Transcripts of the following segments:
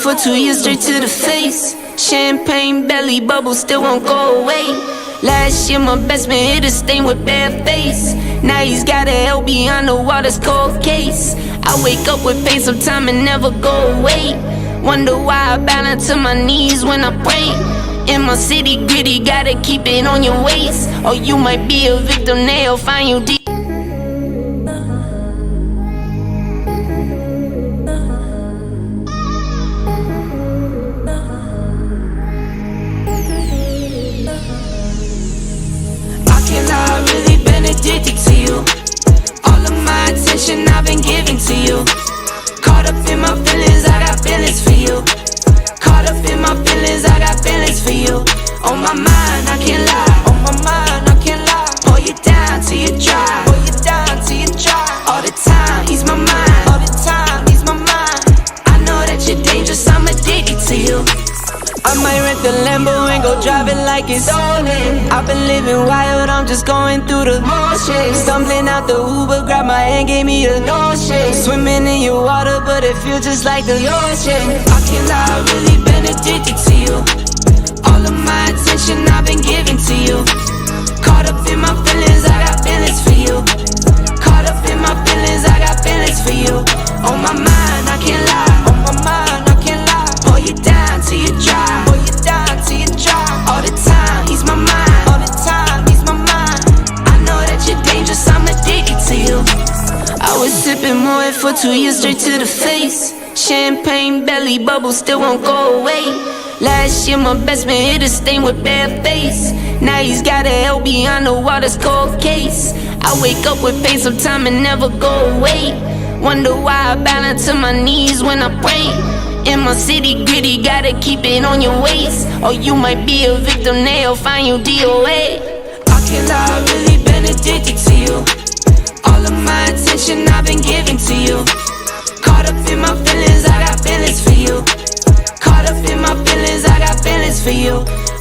for 2 years straight to the face. Champagne belly bubbles still won't go away. Last year my best man hit a stain with bad face. Now he's got a hell behind the water's cold case. I wake up with pain sometime and never go away. Wonder why I bow down to my knees when I pray. In my city gritty, gotta keep it on your waist, or you might be a victim, they'll find you deep. I can't lie, I've really been addicted to you. All of my attention I've been giving to you. Caught up in my feelings, I got feelings for you. Caught up in my feelings, I got feelings for you. On my mind, I can't lie. On my mind, I can't lie. Pull you down till you dry. Pull you down till you dry. All the time, ease my mind. All the time, ease my mind. I know that you're dangerous, I'm addicted to you. I might rent the Lambo and go drive it like it's stolen. I've been living wild, I'm just going through the motions. Stumbling out the Uber, grab my hand, gave me a notion. Swimming in your water, but it feels just like the ocean. I can't lie, I've really been addicted to you. All of my attention I've been giving to you. Caught up in my feelings, I got feelings for you. Caught up in my feelings, I got feelings for you. On my mind, I can't lie. On my mind, I can't lie. Pull you down till you dry. Pull you down till you dry. All the time, ease my mind. All the time, ease my mind. I know that you're dangerous, I'm addicted to you. I was sipping more for 2 years straight to the face. Champagne belly bubbles still won't go away. Last year my best man hit a stain with bad face. Now he's got a hell behind the water's cold case. I wake up with pain sometime and never go away. Wonder why I bow down to my knees when I pray. In my city gritty, gotta keep it on your waist, or you might be a victim, they'll find you DOA. I can't lie, I've really been addicted to you. All of my attention I've been giving to you. Caught up in my feelings, I got feelings for you. Caught up in my feelings, I got feelings for you.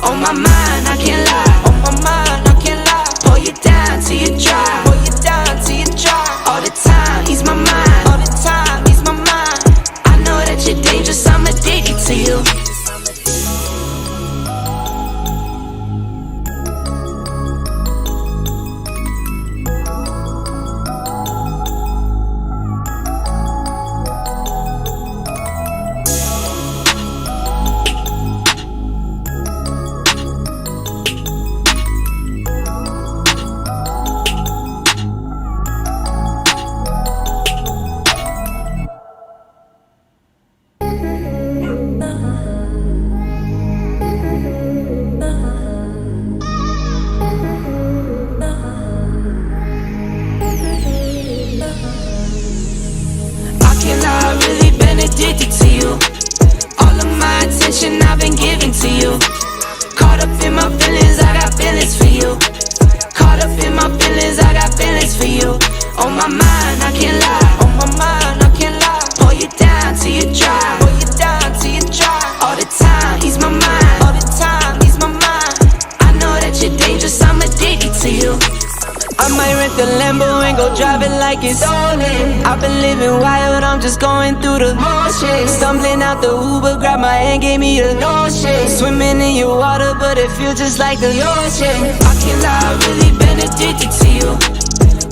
On my mind, I can't lie. On my mind, I can't lie. Pull you down till you dry. Pull you down till you dry. All the time, ease my mind. All the time, ease my mind. I know that you're dangerous, I'm addicted to you. I've really been addicted to you. All of my attention I've been giving to you. Caught up in my feelings, I got feelings for you. Caught up in my feelings, I got feelings for you. On my mind, I can't lie. On my mind, I can't lie. Pull you down till you dry. Pull you down till you dry. All the time, ease my mind. All the time, ease my mind. I know that you're dangerous, I'm addicted to you. I might rent the Lambo and go drive it like it's stolen. I've been living wild, I'm just going through the motions. Stumbling out the Uber, grab my hand, gave me a notion. Swimming in your water, but it feels just like the ocean. I can't lie, I've really been addicted to you.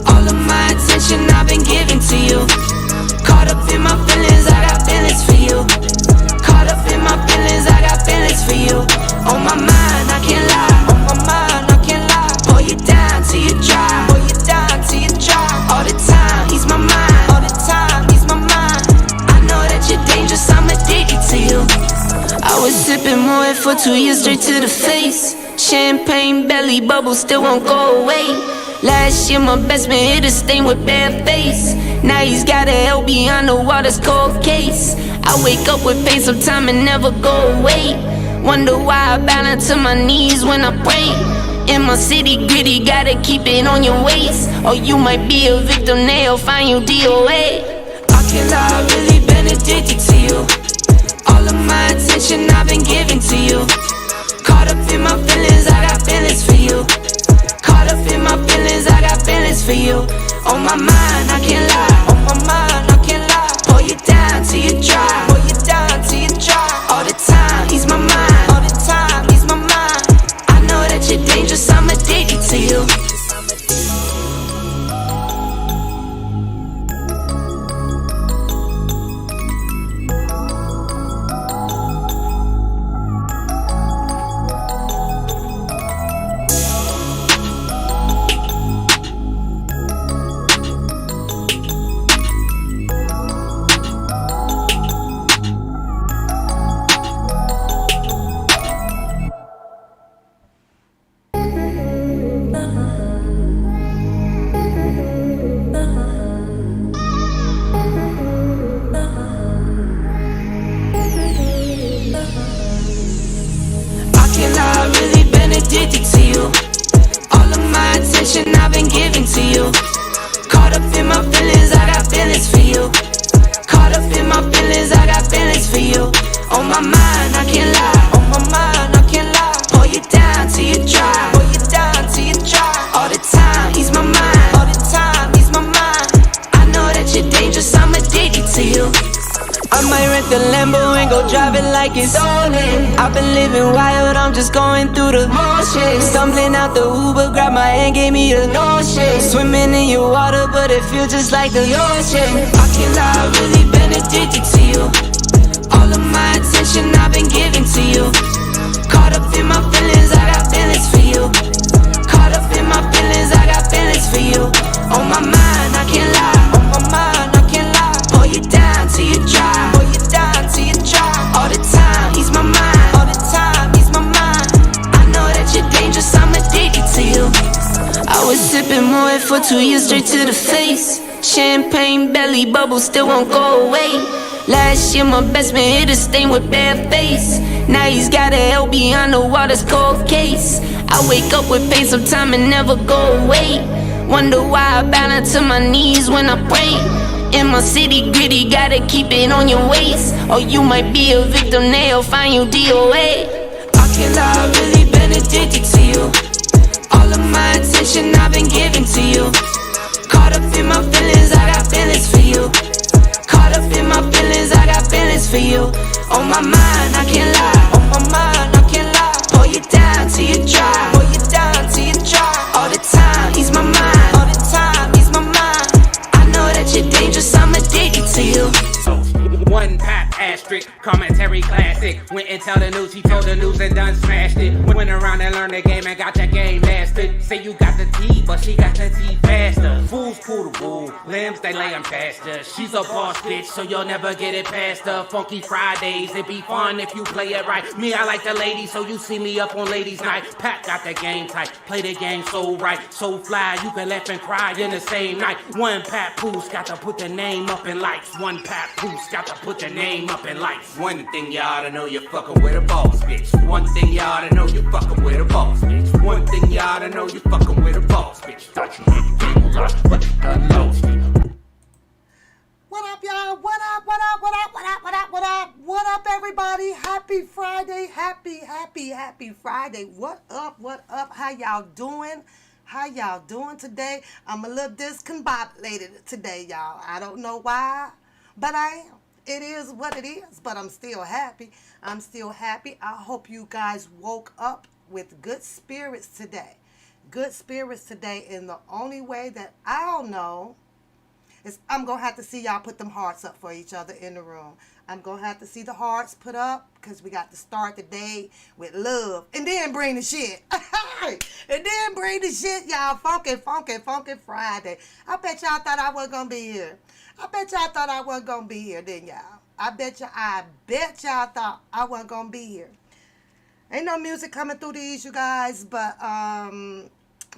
All of my attention I've been giving to you. Caught up in my feelings, I got feelings for you. Caught up in my feelings, I got feelings for you. On my mind, I can't lie. On my mind, I can't lie. Pull you down till you dry. Pull you down till you dry. All the time, ease my mind. All the time, ease my mind. I know that you're dangerous, I'm addicted to you. I was sipping more for 2 years straight to the face. Champagne belly bubbles still won't go away. Last year my best man hit a stain with bad face. Now he's got a hell behind the water's cold case. I wake up with pain sometime and never go away. Wonder why I bow down to my knees when I pray. In my city gritty, gotta keep it on your waist, or you might be a victim, they'll find you DOA. I can't lie, I've really been addicted to you. All of my attention I've been giving to you. Caught up in my feelings, I got feelings for you. Caught up in my feelings, I got feelings for you. On my mind, I can't lie. On my mind, I can't lie. Pull you down till you dry. Pull you down till you dry. the Lambo and go drive it like it's stolen. I've been living wild, I'm just going through the motions. Stumbling out the Uber, grab my hand, gave me a notion. Swimming in your water, but it feels just like the ocean. I can't lie, I've really been addicted to you. All of my attention I've been giving to you. Caught up in my feelings, I got feelings for you. Caught up in my feelings, I got feelings for you. On my mind, I can't lie. On my mind, I can't lie. Pull you down till you dry. Pull you down till you dry. All the time, ease my mind. All the time, ease my mind. I know that you're dangerous, I'm addicted to you. I was sipping Moet for 2 years straight to the face. Champagne belly bubble still won't go away. Last year my best man hit a stain with bad face. Now he's got a hell behind the water's cold case. I wake up with pain sometime and never go away. Wonder why I bow down to my knees when I pray. In my city gritty, gotta keep it on your waist. Or you might be a victim, they'll find you DOA. I can't lie, I've really been addicted to you. All of my attention I've been giving to you. Caught up in my feelings, I got feelings for you. Caught up in my feelings, I got feelings for you. On my mind, I can't lie. On my mind, I can't lie. Pull you down till you dry. Pull you down till you dry. All the time, ease my mind. All the time, ease my mind. I know that you're dangerous, I'm addicted to you. One pop asterisk, commentary classic. Went and tell the news, he told the news and done smashed it. Went around and learned the game and got that game mastered. Say you got the T, but she got the T faster. Fools pull the wool, limbs they lay them faster. She's a boss bitch, so you'll never get it past her. Funky Fridays, it be fun if you play it right. Me, I like the ladies, so you see me up on ladies' night. Pat got the game tight, play the game so right, so fly. You can laugh and cry in the same night. One Pat Poos got to put the name up in lights. One Pat Poos got to put the name up in lights. One thing you oughta know, you're fucking with a boss bitch. One thing you oughta know, you're fucking with a boss bitch. One thing you oughta know, you're fucking with a boss bitch. Thought you hit the game right, but you done lost it. What up, y'all? What up, what up, what up, what up, what up, what up? What up, everybody? Happy Friday. Happy Friday. What up, what up? How y'all doing? How y'all doing today? I'm a little discombobulated today, y'all. I don't know why, but I am. It is what it is, but I'm still happy. I'm still happy. I hope you guys woke up with good spirits today. Good spirits today, and the only way that I'll know is I'm going to have to see y'all put them hearts up for each other in the room. I'm going to have to see the hearts put up because we got to start the day with love. And then bring the shit. And then bring the shit, y'all. Funky Friday. I bet y'all thought I wasn't going to be here. I bet y'all thought I wasn't going to be here, didn't y'all? I bet y'all thought I wasn't going to be here. Ain't no music coming through these, you guys, but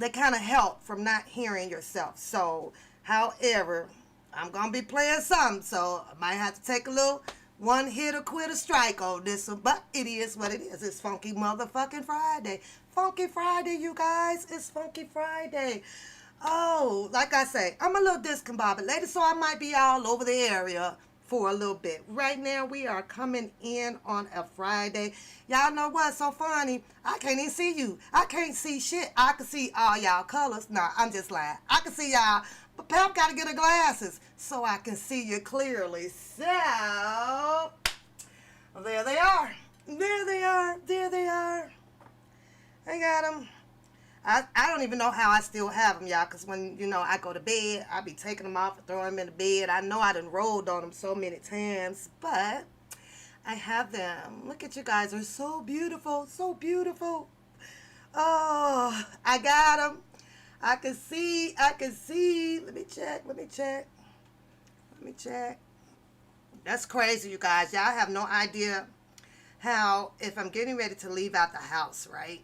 they kind of help from not hearing yourself. So, however, I'm going to be playing something, so I might have to take a little one hit or quit or strike on this one, but it is what it is. It's Funky motherfucking Friday. Funky Friday, you guys. It's Funky Friday. Oh, like I say, I'm a little discombobulated, so I might be all over the area for a little bit. Right now, we are coming in on a Friday. Y'all know what's so funny? I can't even see you. I can't see shit. I can see all y'all colors. Nah, I'm just lying. I can see y'all, but Pep got to get her glasses so I can see you clearly. So, there they are. There they are. There they are. I got them. I don't even know how I still have them, y'all, because when, I go to bed, I be taking them off and throwing them in the bed. I know I done rolled on them so many times, but I have them. Look at you guys. They're so beautiful, so beautiful. Oh, I got them. I can see. Let me check. That's crazy, you guys. Y'all have no idea how, if I'm getting ready to leave out the house, right?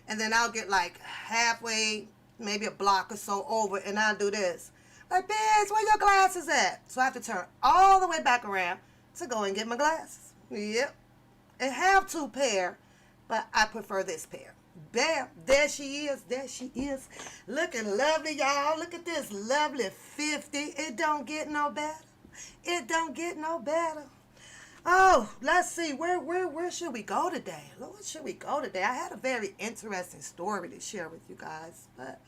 And then I'll get like halfway, maybe a block or so over, and I'll do this. Like, bitch, where your glasses at? So I have to turn all the way back around to go and get my glasses. Yep. I have two pair, but I prefer this pair. Bam, there she is. There she is. Looking lovely, y'all. Look at this lovely 50. It don't get no better. It don't get no better. Oh, let's see. Where should we go today? Lord, should we go today? I had a very interesting story to share with you guys, but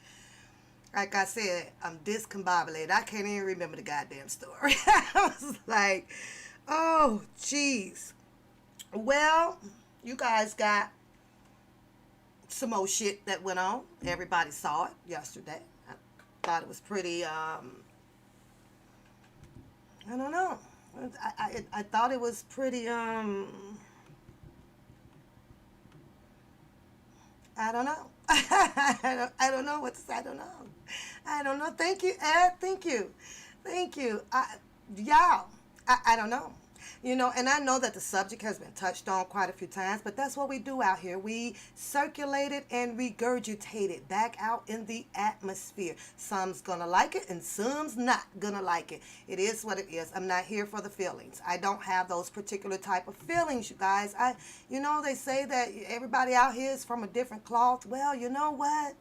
Like I said, I'm discombobulated. I can't even remember the goddamn story. I was like, oh, jeez. Well, you guys got some more shit that went on. Everybody saw it yesterday. I thought it was pretty, I don't know. I thought it was pretty, I don't know. I don't know what to say. I don't know. I don't know. Thank you, Ed. Thank you. Thank you. Y'all, I don't know. You know, and I know that the subject has been touched on quite a few times, but that's what we do out here. We circulate it and regurgitate it back out in the atmosphere. Some's gonna like it and some's not gonna like it. It is what it is. I'm not here for the feelings. I don't have those particular type of feelings, you guys. You know, they say that everybody out here is from a different cloth. Well, you know what?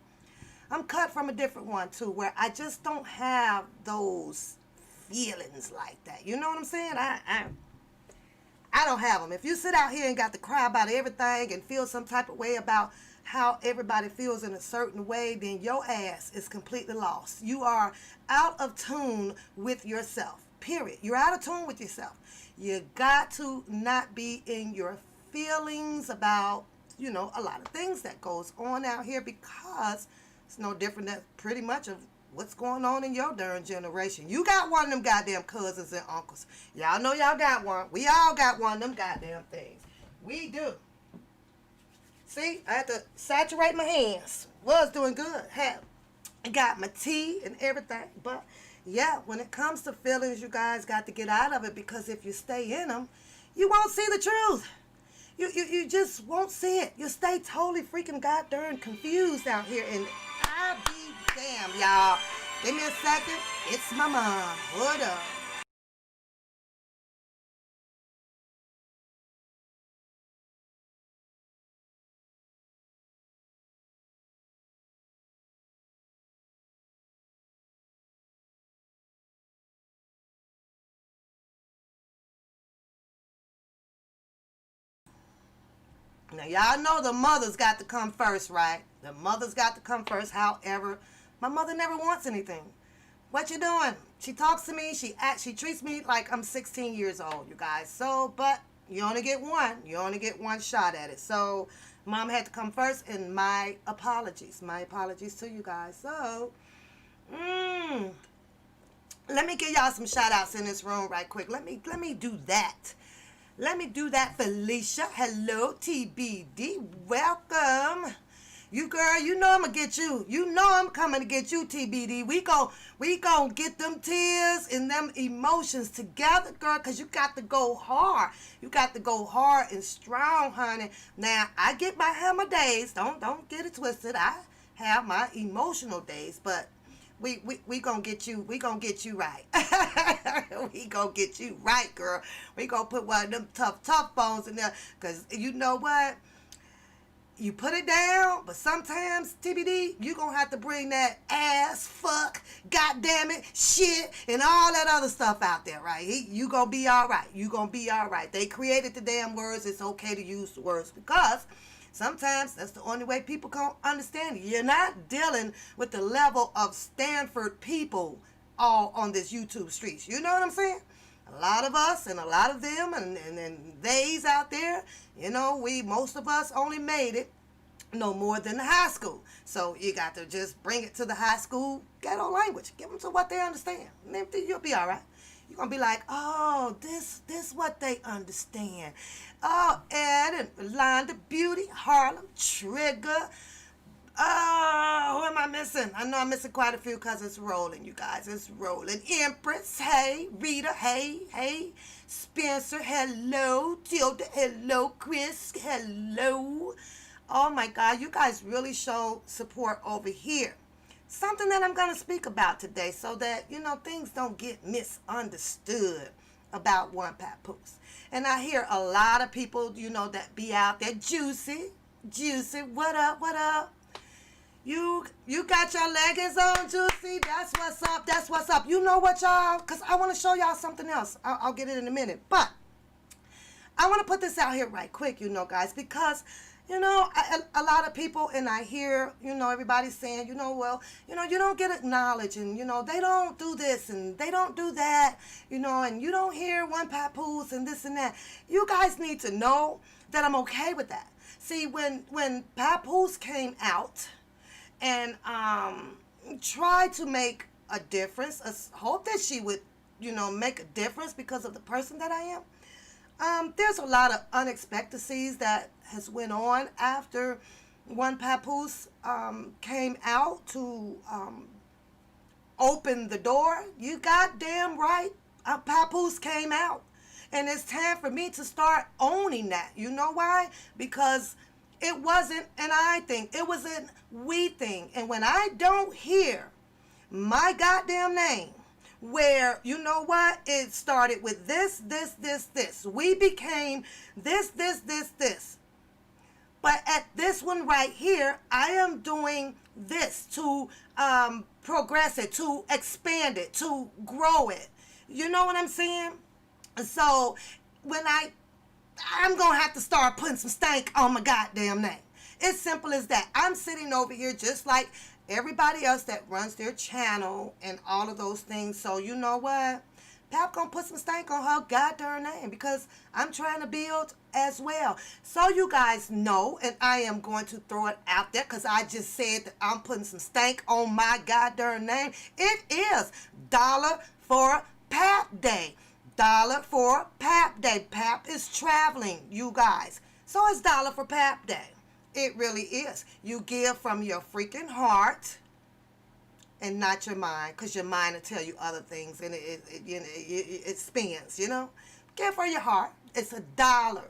I'm cut from a different one too, where I just don't have those feelings like that. You know what I'm saying? I don't have them. If you sit out here and got to cry about everything and feel some type of way about how everybody feels in a certain way, then your ass is completely lost. You are out of tune with yourself, period. You're out of tune with yourself. You got to not be in your feelings about, you know, a lot of things that goes on out here, because it's no different than pretty much of what's going on in your darn generation. You got one of them goddamn cousins and uncles. Y'all know y'all got one. We all got one of them goddamn things. We do. See, I had to saturate my hands. Was doing good. I got my tea and everything. But yeah, when it comes to feelings, you guys got to get out of it, because if you stay in them, you won't see the truth. You just won't see it. You stay totally freaking goddamn confused out here, and I be damn, y'all. Give me a second. It's my mom. Hold up. Now, y'all know the mother's got to come first, right? The mother's got to come first. However, my mother never wants anything. What you doing? She talks to me. She treats me like I'm 16 years old, you guys. So, but you only get one. You only get one shot at it. So, mom had to come first, and my apologies. My apologies to you guys. So, let me give y'all some shout outs in this room right quick. Let me do that. Let me do that, Felicia. Hello, TBD. Welcome. You girl, you know I'm gonna get you. You know I'm coming to get you, TBD. We gon' get them tears and them emotions together, girl, because you got to go hard. You got to go hard and strong, honey. Now, I have my days. Don't get it twisted. I have my emotional days, but we gonna get you. We gonna get you right. We gonna get you right, girl. We gonna put one of them tough bones in there, because you know what? You put it down, but sometimes, TBD, you gonna have to bring that ass, fuck, goddamn it, shit, and all that other stuff out there, right? You gonna be all right. You gonna be all right. They created the damn words. It's okay to use the words, because sometimes that's the only way people can understand you. You're not dealing with the level of Stanford people all on this YouTube streets. You know what I'm saying? A lot of us and a lot of them and theys out there, you know, most of us only made it no more than the high school. So you got to just bring it to the high school ghetto language. Give them to what they understand. And then you'll be all right. You're going to be like, oh, this what they understand. Oh, Ed and Londa, Beauty, Harlem, Trigger. Oh, who am I missing? I know I'm missing quite a few, because it's rolling, you guys. It's rolling. Empress, hey. Rita, hey. Spencer, hello. Tilda, hello. Chris, hello. Oh, my God. You guys really show support over here. Something that I'm going to speak about today, so that, you know, things don't get misunderstood about One Papoose. And I hear a lot of people, you know, that be out there. Juicy, what up? You got your leggings on, Juicy. That's what's up. You know what, y'all? Because I want to show y'all something else. I'll get it in a minute. But I want to put this out here right quick, you know, guys, because You know, a lot of people, and I hear, you know, everybody saying, you know, well, you know, you don't get acknowledged, and, you know, they don't do this, and they don't do that, you know, and you don't hear one papoose and this and that. You guys need to know that I'm okay with that. See, when papoose came out and tried to make a difference, I hope that she would, you know, make a difference because of the person that I am. There's a lot of unexpectedness that has went on after one papoose came out to open the door. You goddamn right, a papoose came out. And it's time for me to start owning that. You know why? Because it wasn't an I thing. It was a we thing. And when I don't hear my goddamn name, where, you know what, it started with this. We became this. But at this one right here, I am doing this to progress it, to expand it, to grow it. You know what I'm saying? So when I'm going to have to start putting some stank on my goddamn name. It's simple as that. I'm sitting over here just like everybody else that runs their channel and all of those things. So you know what? Pap gonna put some stank on her goddamn name because I'm trying to build as well. So you guys know, and I am going to throw it out there because I just said that I'm putting some stank on my goddamn name. It is $1 for Pap Day. $1 for Pap Day. Pap is traveling, you guys. So it's $1 for Pap Day. It really is. You give from your freaking heart and not your mind, because your mind will tell you other things and it spins, you know. Give for your heart. It's $1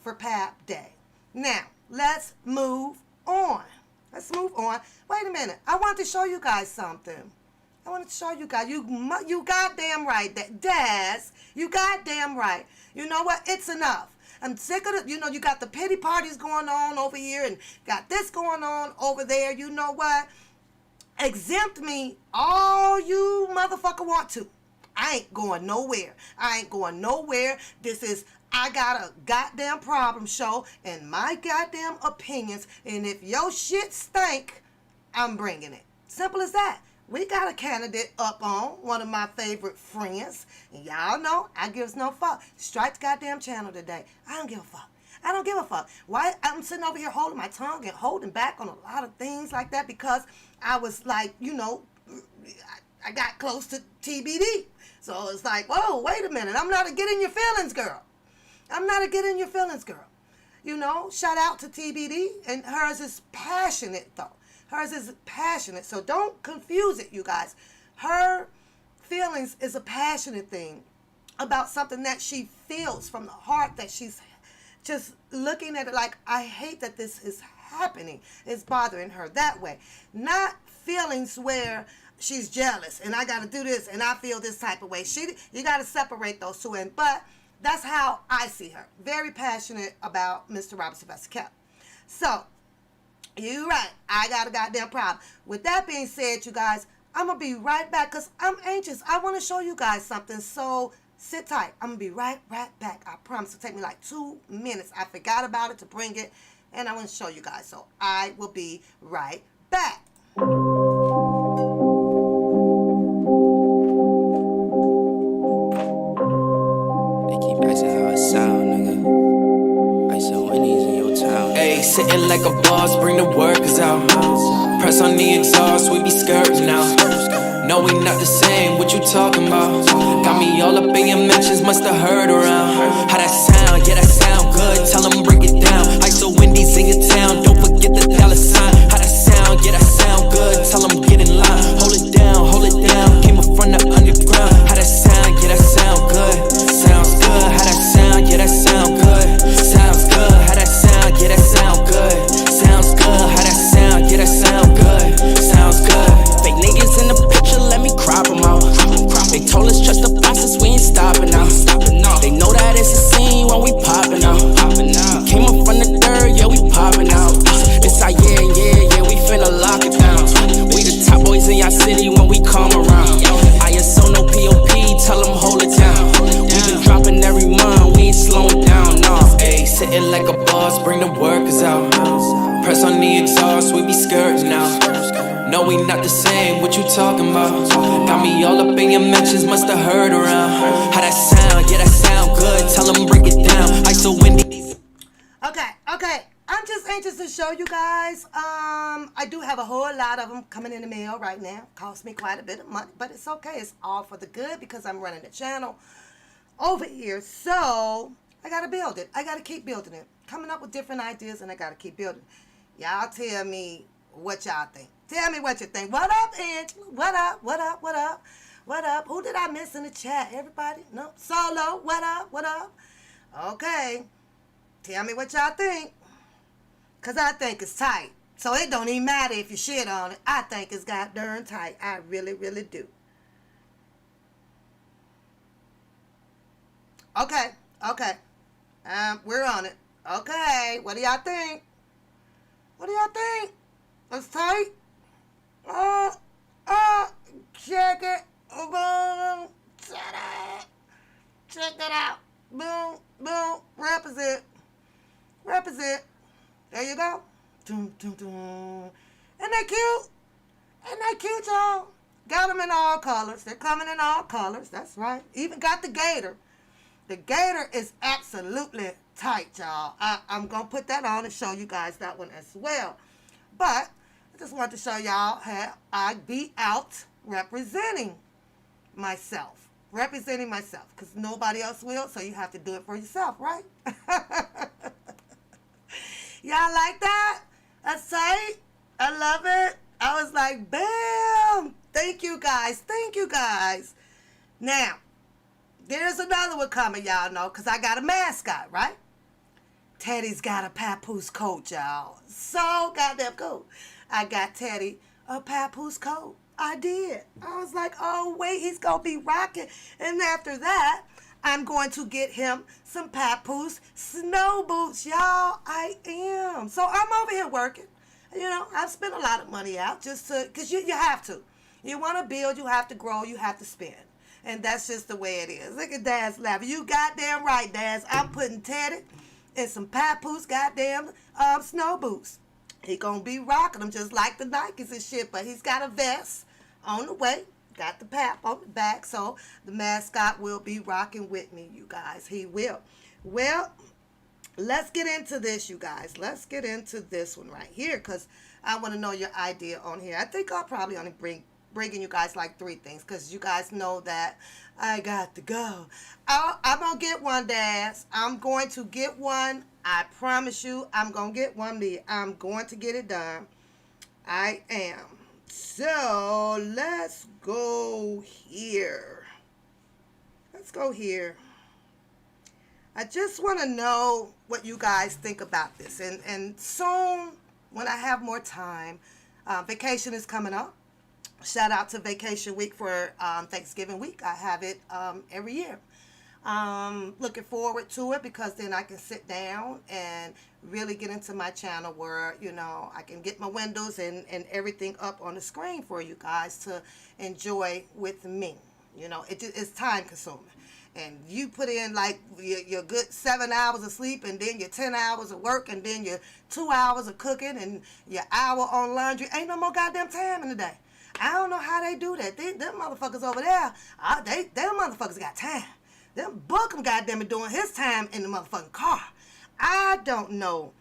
for Pap Day. Now, let's move on. Wait a minute. I want to show you guys something. I want to show you guys. You goddamn right. Daz, you goddamn right. You know what? It's enough. I'm sick of it. You know, you got the pity parties going on over here and got this going on over there. You know what? Exempt me all you motherfucker want to. I ain't going nowhere. This is, I got a goddamn problem show and my goddamn opinions. And if your shit stink, I'm bringing it. Simple as that. We got a candidate up on, one of my favorite friends. And y'all know, I gives no fuck. Strike the goddamn channel today. I don't give a fuck. Why? I'm sitting over here holding my tongue and holding back on a lot of things like that because I was like, you know, I got close to TBD. So it's like, whoa, wait a minute. I'm not a get in your feelings girl. You know, shout out to TBD. And hers is passionate, though. Hers is passionate, so don't confuse it, you guys. Her feelings is a passionate thing about something that she feels from the heart, that she's just looking at it like, I hate that this is happening. It's bothering her that way. Not feelings where she's jealous and I got to do this and I feel this type of way. You got to separate those two. But that's how I see her. Very passionate about Mr. Robert Sylvester Kemp. So, you're right. I got a goddamn problem. With that being said, you guys, I'm going to be right back because I'm anxious. I want to show you guys something. So sit tight. I'm going to be right back. I promise. It'll take me like 2 minutes. I forgot about it to bring it. And I want to show you guys. So I will be right back. They keep asking how I sound, nigga. Ayy, sitting like a boss, bring the workers out. Press on the exhaust, we be skirting out. No, we not the same, what you talking about? Got me all up in your mentions, musta heard around. How that sound, yeah that sound good, tell them break it down. Ice so Wendy's in your town, don't forget the dollar sign. How that sound, yeah that sound good, tell them get in line. Hold it down, came up from the underground. How that sound, yeah that sound good. Sounds good, how that sound, yeah that sound good. Sounds good, how that sound, yeah that sound good. Sounds good, how that sound, yeah that sound good. Sounds good. Fake niggas in the picture, let me crop them out. They told us trust the process, we ain't stopping now. They know that it's a scene when we popping out. Came up from the dirt, yeah we popping out. exhaust, we be skirting out. No, we not the same, what you talking about? Got me all up in your mentions, musta heard around. How that sound, yeah, that sound good, tell them break it down. I so windy. Okay. I'm just anxious to show you guys. I do have a whole lot of them coming in the mail right now. Cost me quite a bit of money, but it's okay. It's all for the good because I'm running the channel over here. So I got to build it. I got to keep building it. Coming up with different ideas, and I got to keep building. Y'all tell me what y'all think. Tell me what you think. What up, Angela? What up? What up? What up? What up? Who did I miss in the chat? Everybody? No? Solo? What up? What up? Okay. Tell me what y'all think. Because I think it's tight. So it don't even matter if you shit on it. I think it's got darn tight. I really, really do. Okay. We're on it. Okay. What do y'all think? What do y'all think? It's tight? Check it. Boom. Check it out. Boom. Boom. Represent. There you go. Dum, dum, dum. Isn't that cute? Isn't that cute, y'all? Got them in all colors. They're coming in all colors. That's right. Even got the gator. The gator is absolutely tight, y'all. I'm going to put that on and show you guys that one as well. But I just wanted to show y'all how I be out representing myself. Because nobody else will, so you have to do it for yourself, right? Y'all like that? That's tight. I love it. I was like, bam. Thank you guys. Now, there's another one coming, y'all know, because I got a mascot, right? Teddy's got a Papoose coat, y'all. So goddamn cool. I got Teddy a Papoose coat. I did. I was like, oh, wait, he's going to be rocking. And after that, I'm going to get him some Papoose snow boots, y'all. I am. So I'm over here working. You know, I've spent a lot of money out just to, because you have to. You want to build, you have to grow, you have to spend. And that's just the way it is. Look at Daz laughing. You goddamn right, Daz. I'm putting Teddy in some Papoose goddamn snow boots. He gonna be rocking them just like the Nikes and shit, but he's got a vest on the way. Got the pap on the back, so the mascot will be rocking with me, you guys. He will. Well, let's get into this, you guys. Let's get into this one right here, because I want to know your idea on here. I think I'll probably only bringing you guys like 3 things, because you guys know that I got to go. I'm going to get one, Daz. I'm going to get one. I promise you, I'm going to get one. I'm going to get it done. I am. So, let's go here. I just want to know what you guys think about this. And soon, when I have more time, vacation is coming up. Shout out to vacation week for Thanksgiving week. I have it every year. Looking forward to it because then I can sit down and really get into my channel where, you know, I can get my windows and everything up on the screen for you guys to enjoy with me. You know, it's time consuming. And you put in like your good 7 hours of sleep and then your 10 hours of work and then your 2 hours of cooking and your hour on laundry. Ain't no more goddamn time in the day. I don't know how they do that. Them motherfuckers over there, them motherfuckers got time. Them Bookham goddamn it doing his time in the motherfucking car. I don't know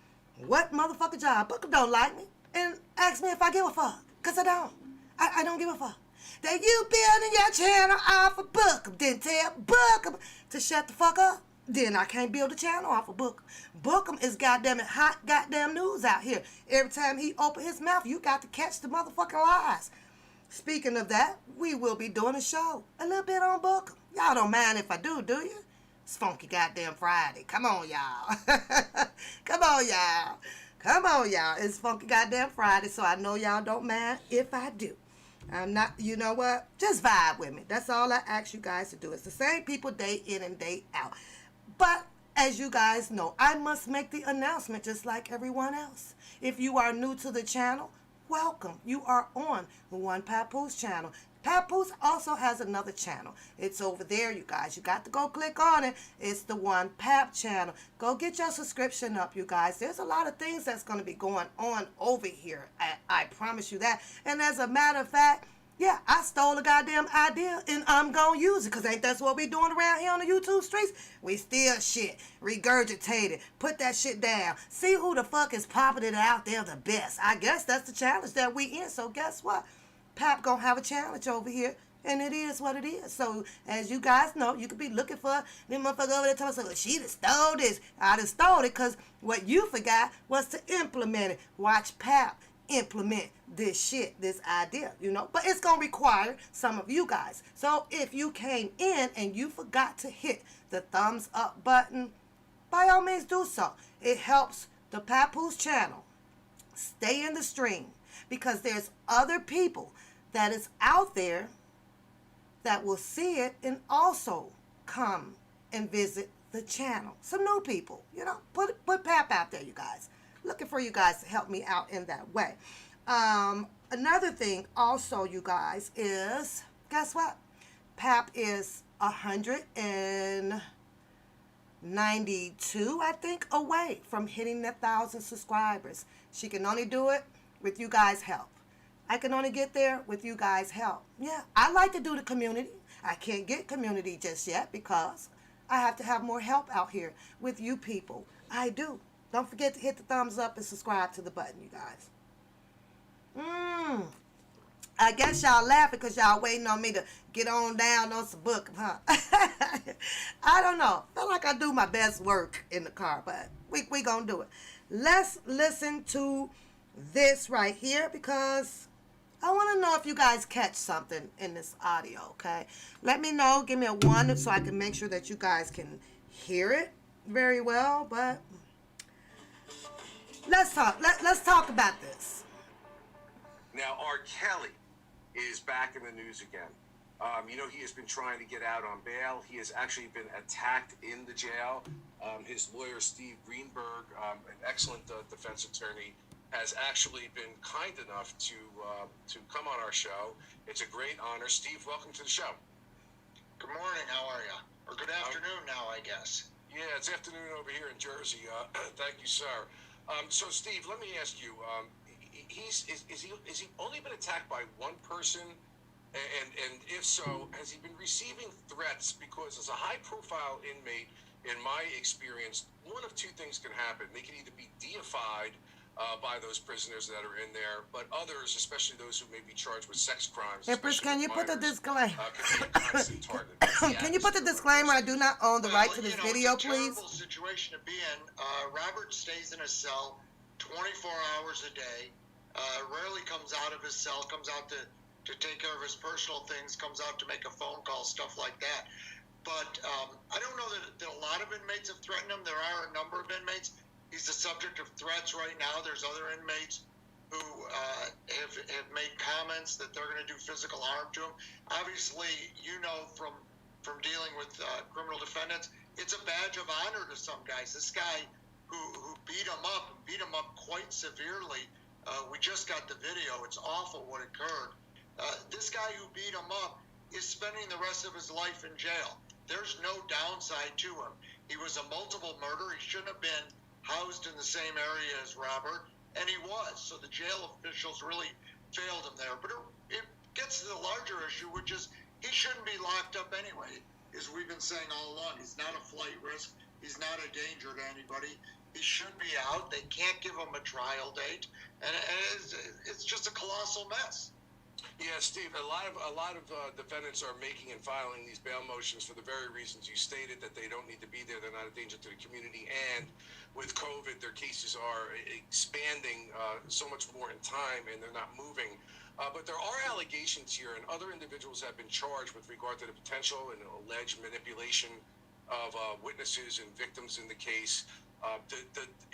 what motherfucking job. Bookham don't like me and ask me if I give a fuck. Because I don't. I don't give a fuck. That you building your channel off of Bookham. Then tell Bookham to shut the fuck up. Then I can't build a channel off of Bookham. Bookham is goddamn it hot goddamn news out here. Every time he open his mouth, you got to catch the motherfucking lies. Speaking of that, we will be doing a show. A little bit on Bookham. Y'all don't mind if I do you? It's Funky Goddamn Friday. Come on, y'all. Come on, y'all. It's Funky Goddamn Friday, so I know y'all don't mind if I do. I'm not, you know what? Just vibe with me. That's all I ask you guys to do. It's the same people day in and day out. But as you guys know, I must make the announcement just like everyone else. If you are new to the channel, welcome. You are on the One Papoose channel. Papoose also has another channel. It's over there, you guys. You got to go click on it. It's the One Pap channel. Go get your subscription up, you guys. There's a lot of things that's going to be going on over here. I promise you that. And as a matter of fact, yeah, I stole a goddamn idea and I'm going to use it, because ain't that's what we doing around here on the YouTube streets? We steal shit, regurgitate it, put that shit down, see who the fuck is popping it out there the best. I guess that's the challenge that we in. So guess what? Pap gonna have a challenge over here, and it is what it is. So as you guys know, you could be looking for them motherfucker over there telling us, well, she done stole this. I done stole it, because what you forgot was to implement it. Watch Pap implement this shit, this idea, you know. But it's gonna require some of you guys. So if you came in and you forgot to hit the thumbs up button, by all means do so. It helps the Papoose channel stay in the stream, because there's other people that is out there that will see it and also come and visit the channel. Some new people, you know. Put Pap out there, you guys. Looking for you guys to help me out in that way. Another thing also, you guys, is, guess what? Pap is 192, I think, away from hitting 1,000 subscribers. She can only do it with you guys' help. I can only get there with you guys' help. Yeah, I like to do the community. I can't get community just yet, because I have to have more help out here with you people. I do. Don't forget to hit the thumbs up and subscribe to the button, you guys. I guess y'all laughing because y'all waiting on me to get on down on some book, huh? I don't know. I feel like I do my best work in the car, but we gonna do it. Let's listen to this right here, because I want to know if you guys catch something in this audio, okay? Let me know. Give me a 1 so I can make sure that you guys can hear it very well, but let's talk. Let's talk about this. Now, R. Kelly is back in the news again. You know, he has been trying to get out on bail. He has actually been attacked in the jail. His lawyer, Steve Greenberg, an excellent defense attorney, has actually been kind enough to come on our show. It's a great honor. Steve, welcome to the show. Good morning. How are you? Or good afternoon now, I guess. Yeah, it's afternoon over here in Jersey. Thank you, sir. So, Steve, let me ask you: is he only been attacked by one person? And if so, has he been receiving threats? Because as a high-profile inmate, in my experience, one of two things can happen. They can either be deified by those prisoners that are in there, but others, especially those who may be charged with sex crimes. Empress, can you put the disclaimer? Can be a constant target. Can you put the disclaimer? I do not own the right to this video, please. It's a terrible situation to be in. Robert stays in a cell 24 hours a day. Rarely comes out of his cell. Comes out to take care of his personal things. Comes out to make a phone call, stuff like that. But I don't know that a lot of inmates have threatened him. There are a number of inmates. He's the subject of threats right now. There's other inmates who have made comments that they're going to do physical harm to him. Obviously, you know from dealing with criminal defendants, it's a badge of honor to some guys. This guy who beat him up quite severely. We just got the video. It's awful what occurred. This guy who beat him up is spending the rest of his life in jail. There's no downside to him. He was a multiple murderer. He shouldn't have been housed in the same area as Robert, and he was. So the jail officials really failed him there. But it gets to the larger issue, which is he shouldn't be locked up anyway, as we've been saying all along. He's not a flight risk. He's not a danger to anybody. He should be out. They can't give him a trial date, and it's just a colossal mess. Yeah, Steve, a lot of defendants are making and filing these bail motions for the very reasons you stated, that they don't need to be there, they're not a danger to the community, and with COVID, their cases are expanding so much more in time, and they're not moving. But there are allegations here, and other individuals have been charged with regard to the potential and alleged manipulation of witnesses and victims in the case.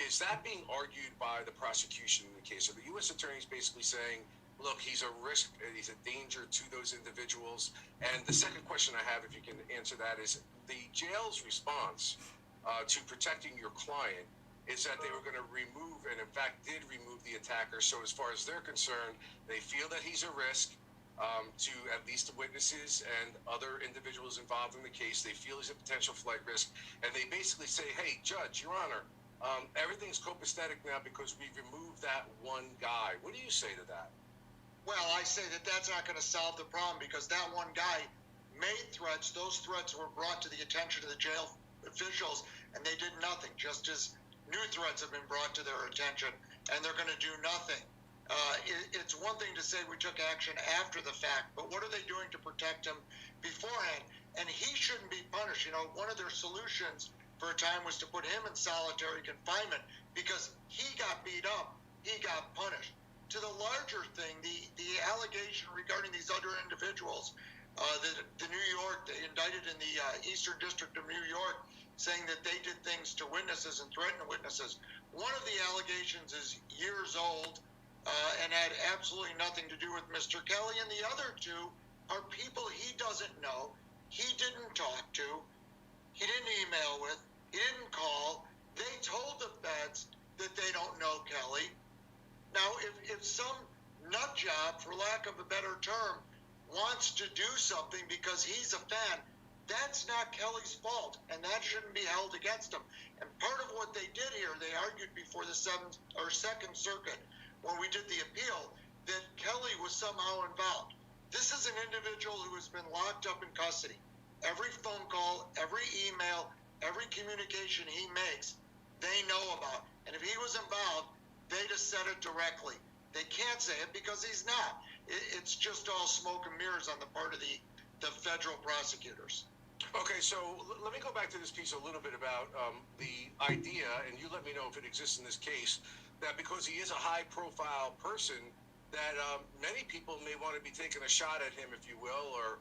Is that being argued by the prosecution in the case? So the U.S. attorney is basically saying, look, he's a risk, he's a danger to those individuals. And the second question I have, if you can answer that, is the jail's response to protecting your client. is that they were going to remove, and in fact did remove, the attacker. So as far as they're concerned, they feel that he's a risk to at least the witnesses and other individuals involved in the case. They feel he's a potential flight risk, and they basically say, hey, Judge, Your Honor, everything's copacetic now because we removed that one guy. What do you say to that? Well, I say that that's not going to solve the problem, because that one guy made threats. Those threats were brought to the attention of the jail officials, and they did nothing, just as new threats have been brought to their attention, and they're going to do nothing. It's one thing to say we took action after the fact, but what are they doing to protect him beforehand? And he shouldn't be punished. You know, one of their solutions for a time was to put him in solitary confinement because he got beat up, he got punished. To the larger thing, the allegation regarding these other individuals, the New York, they indicted in the Eastern District of New York, saying that they did things to witnesses and threatened witnesses. One of the allegations is years old and had absolutely nothing to do with Mr. Kelly, and the other two are people he doesn't know, he didn't talk to, he didn't email with, he didn't call. They told the feds that they don't know Kelly. Now, if some nut job, for lack of a better term, wants to do something because he's a fan, that's not Kelly's fault, and that shouldn't be held against him. And part of what they did here, they argued before the Second Circuit, when we did the appeal, that Kelly was somehow involved. This is an individual who has been locked up in custody. Every phone call, every email, every communication he makes, they know about. And if he was involved, they just said it directly. They can't say it because he's not. It's just all smoke and mirrors on the part of the federal prosecutors. Okay, so let me go back to this piece a little bit about the idea, and you let me know if it exists in this case, that because he is a high-profile person, that many people may want to be taking a shot at him, if you will, or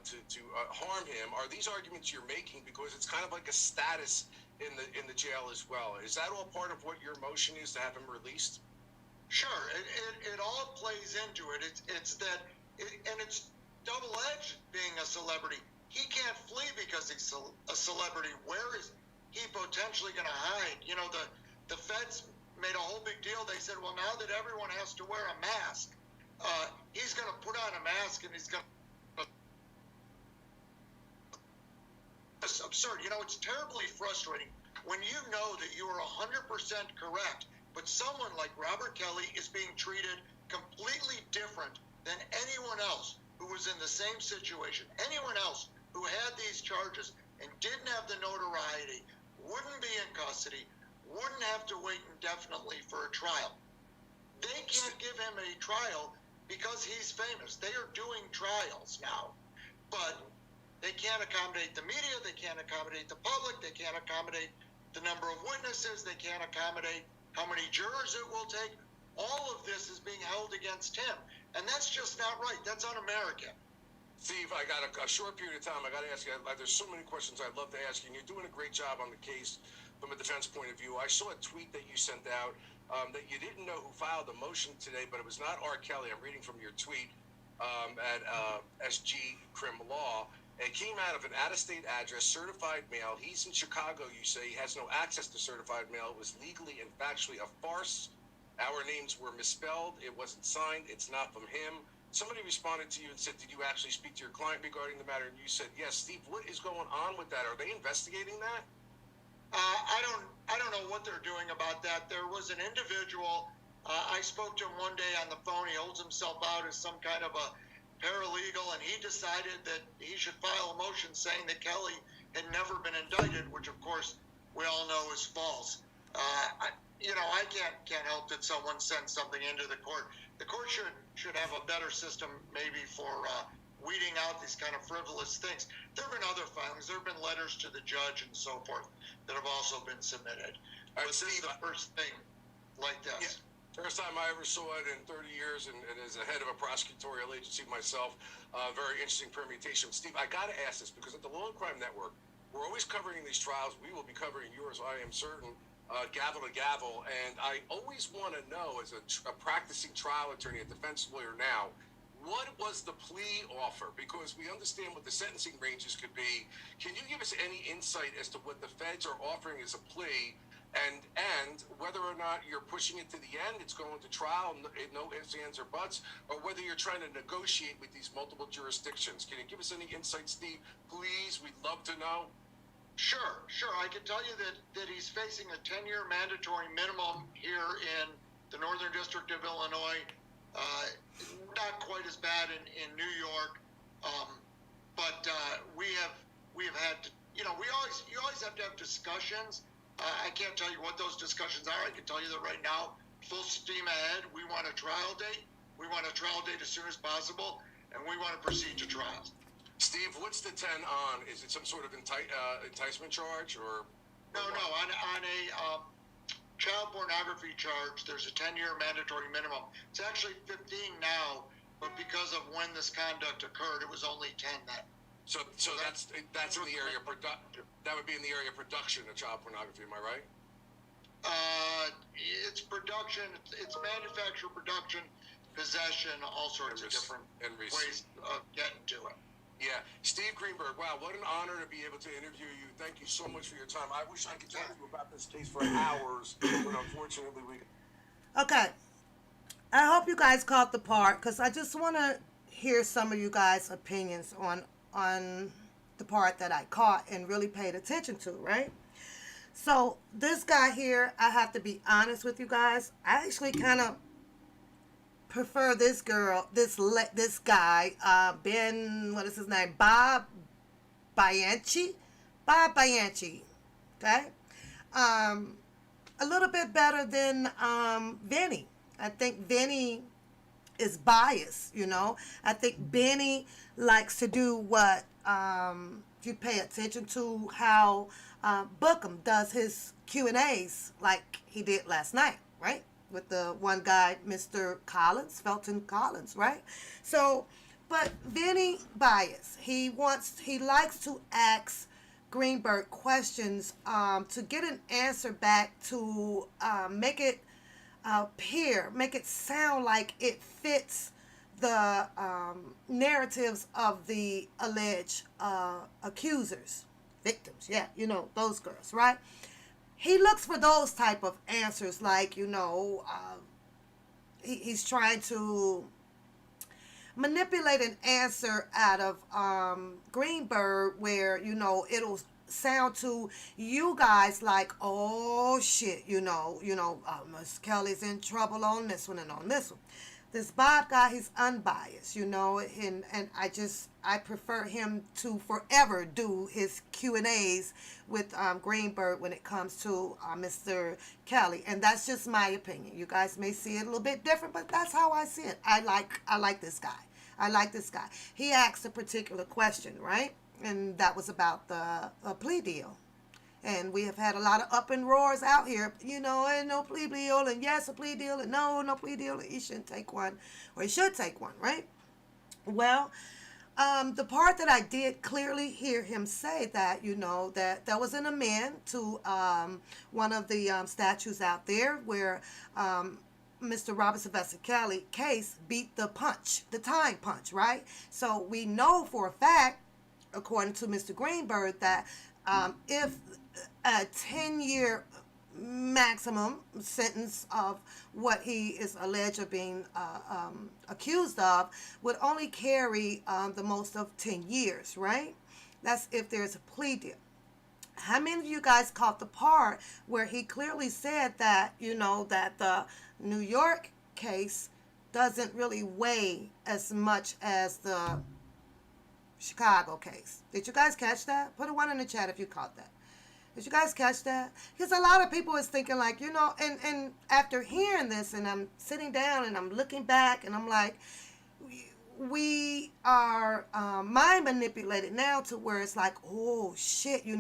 to harm him. Are these arguments you're making because it's kind of like a status in the jail as well? Is that all part of what your motion is to have him released? Sure, it all plays into it. It's that, and it's double-edged being a celebrity. He can't flee because he's a celebrity. Where is he potentially going to hide? You know, the feds made a whole big deal. They said, well, now that everyone has to wear a mask, he's going to put on a mask and he's going to... It's absurd. You know, it's terribly frustrating when you know that you are 100% correct, but someone like Robert Kelly is being treated completely different than anyone else who was in the same situation. Anyone else who had these charges and didn't have the notoriety wouldn't be in custody, wouldn't have to wait indefinitely for a trial. They can't give him a trial because he's famous. They are doing trials now, but they can't accommodate the media, they can't accommodate the public, they can't accommodate the number of witnesses, they can't accommodate how many jurors it will take. All of this is being held against him, and that's just not right. That's un-American. Steve, I got a short period of time. I got to ask you, there's so many questions I'd love to ask you, and you're doing a great job on the case from a defense point of view. I saw a tweet that you sent out that you didn't know who filed the motion today, but it was not R. Kelly. I'm reading from your tweet at SG Crim Law. It came out of an out-of-state address, certified mail. He's in Chicago, you say. He has no access to certified mail. It was legally and factually a farce. Our names were misspelled. It wasn't signed. It's not from him. Somebody responded to you and said, did you actually speak to your client regarding the matter? And you said, yes. Steve, what is going on with that? Are they investigating that? I don't know what they're doing about that. There was an individual, I spoke to him one day on the phone. He holds himself out as some kind of a paralegal, and he decided that he should file a motion saying that Kelly had never been indicted, which of course we all know is false. I can't help that someone sends something into the court. The court should have a better system maybe for weeding out these kind of frivolous things. There have been other filings. There have been letters to the judge and so forth that have also been submitted. But this is the first thing like this. Yeah. First time I ever saw it in 30 years, and as a head of a prosecutorial agency myself, very interesting permutation. Steve, I got to ask this because at the Law and Crime Network, we're always covering these trials. We will be covering yours, I am certain, gavel to gavel. And I always want to know, as a practicing trial attorney, a defense lawyer now, what was the plea offer? Because we understand what the sentencing ranges could be. Can you give us any insight as to what the feds are offering as a plea? And whether or not you're pushing it to the end, it's going to trial, no ifs, ands, or buts, or whether you're trying to negotiate with these multiple jurisdictions. Can you give us any insight, Steve? Please, we'd love to know. Sure. I can tell you that he's facing a 10-year mandatory minimum here in the Northern District of Illinois. Not quite as bad in New York, but we have had to, you always have to have discussions. I can't tell you what those discussions are. I can tell you that right now, full steam ahead. We want a trial date. We want a trial date as soon as possible, and we want to proceed to trial. Steve, what's the 10 on? Is it some sort of enticement charge or? No. On a child pornography charge, there's a 10-year mandatory minimum. It's actually 15 now, but because of when this conduct occurred, it was only 10 then. So that's in the area of that would be in the area of production of child pornography. Am I right? It's production. It's manufacture, production, possession, all sorts of different ways of getting to it. Yeah, Steve Greenberg. Wow, what an honor to be able to interview you. Thank you so much for your time. I wish I could talk to you about this case for hours, but unfortunately we. Okay, I hope you guys caught the part, because I just want to hear some of you guys' opinions on the part that I caught and really paid attention to, right? So this guy here, I have to be honest with you guys, I actually kind of prefer this guy, Ben, what is his name? Bob Bianchi, okay? A little bit better than Vinny. I think Vinny is biased, I think Benny likes to do what, if you pay attention to how Bookham does his Q&As like he did last night, right? With the one guy, Mr. Felton Collins, right? So, but Vinny bias. He likes to ask Greenberg questions to get an answer back to make it make it sound like it fits the narratives of the alleged accusers, victims, those girls, right? He looks for those type of answers, like, he's trying to manipulate an answer out of Greenberg where, it'll sound to you guys like, oh shit, Miss Kelly's in trouble on this one and on this one. This Bob guy, he's unbiased, and I prefer him to forever do his Q&As with Greenberg when it comes to Mr. Kelly, and that's just my opinion. You guys may see it a little bit different, but that's how I see it. I like this guy. I like this guy. He asked a particular question, right? And that was about the plea deal. And we have had a lot of up and roars out here, and no plea deal, and yes, a plea deal, and no plea deal, and he shouldn't take one, or he should take one, right? Well, the part that I did clearly hear him say that, that there was an amend to one of the statutes out there where Mr. Robert Sylvester Kelly case beat the time punch, right? So we know for a fact, according to Mr. Greenberg, that if a 10-year maximum sentence of what he is alleged of being accused of would only carry the most of 10 years, right? That's if there's a plea deal. How many of you guys caught the part where he clearly said that, that the New York case doesn't really weigh as much as the Chicago case? Did you guys catch that? Put a 1 in the chat if you caught that. Did you guys catch that? Because a lot of people is thinking like, and after hearing this, and I'm sitting down and I'm looking back and I'm like, we are mind manipulated now to where it's like, oh shit, we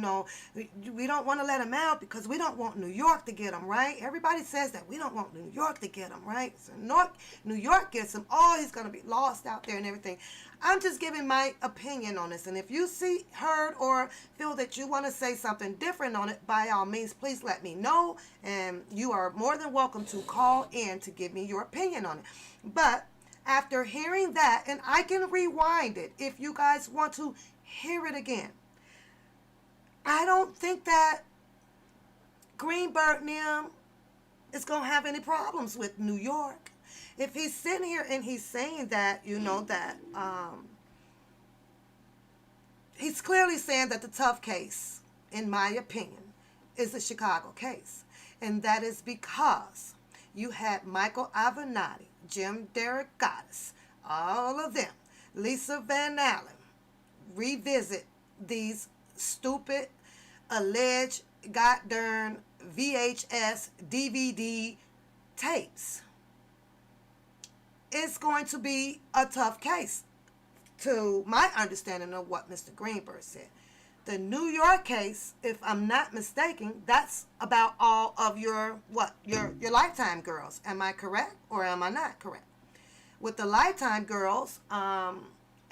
don't want to let him out because we don't want New York to get him, right? Everybody says that we don't want New York to get him, right? So New York gets him, he's going to be lost out there and everything. I'm just giving my opinion on this, and if you heard or feel that you want to say something different on it, by all means, please let me know, and you are more than welcome to call in to give me your opinion on it. But after hearing that, and I can rewind it if you guys want to hear it again, I don't think that Greenberg and them is going to have any problems with New York. If he's sitting here and he's saying that, he's clearly saying that the tough case, in my opinion, is the Chicago case. And that is because you had Michael Avenatti, Jim Derogatis, all of them, Lisa Van Allen, revisit these stupid, alleged, goddamn VHS, DVD tapes. It's going to be a tough case, to my understanding of what Mr. Greenberg said. The New York case, if I'm not mistaken, that's about all of your Lifetime girls. Am I correct or am I not correct? With the Lifetime girls,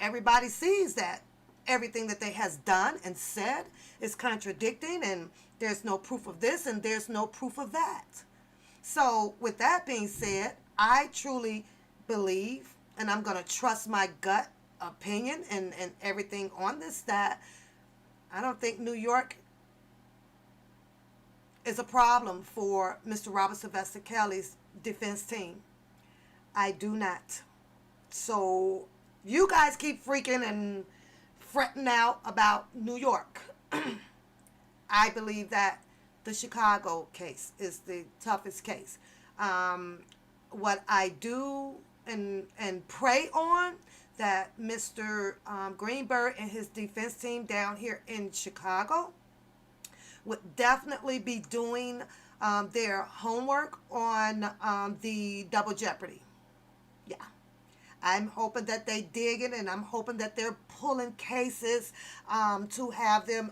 everybody sees that everything that they has done and said is contradicting, and there's no proof of this and there's no proof of that. So with that being said, I truly believe, and I'm going to trust my gut opinion and everything on this, that I don't think New York is a problem for Mr. Robert Sylvester Kelly's defense team. I do not. So you guys keep freaking and fretting out about New York. I believe that the Chicago case is the toughest case. What I do and pray on, that Mr. Greenberg and his defense team down here in Chicago would definitely be doing their homework on the double jeopardy. Yeah. I'm hoping that they dig it, and I'm hoping that they're pulling cases to have them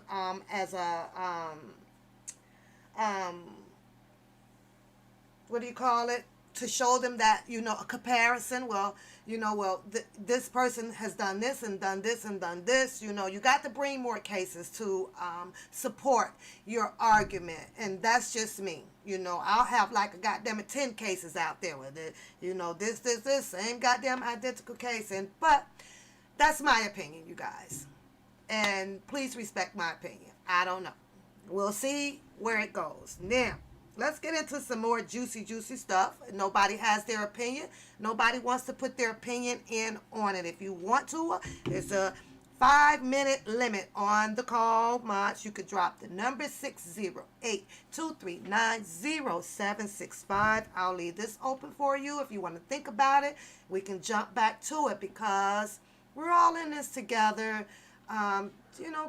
as a what do you call it? To show them that, a comparison. This person has done this and done this and done this. You got to bring more cases to support your argument. And that's just me. I'll have like a goddamn 10 cases out there with it. This, same goddamn identical case. But that's my opinion, you guys. And please respect my opinion. I don't know. We'll see where it goes. Now, let's get into some more juicy stuff. Nobody has their opinion. Nobody wants to put their opinion in on it. If you want to, there's a 5-minute limit on the call. Mods, you could drop the number 608-239-0765. I'll leave this open for you. If you want to think about it, we can jump back to it, because we're all in this together.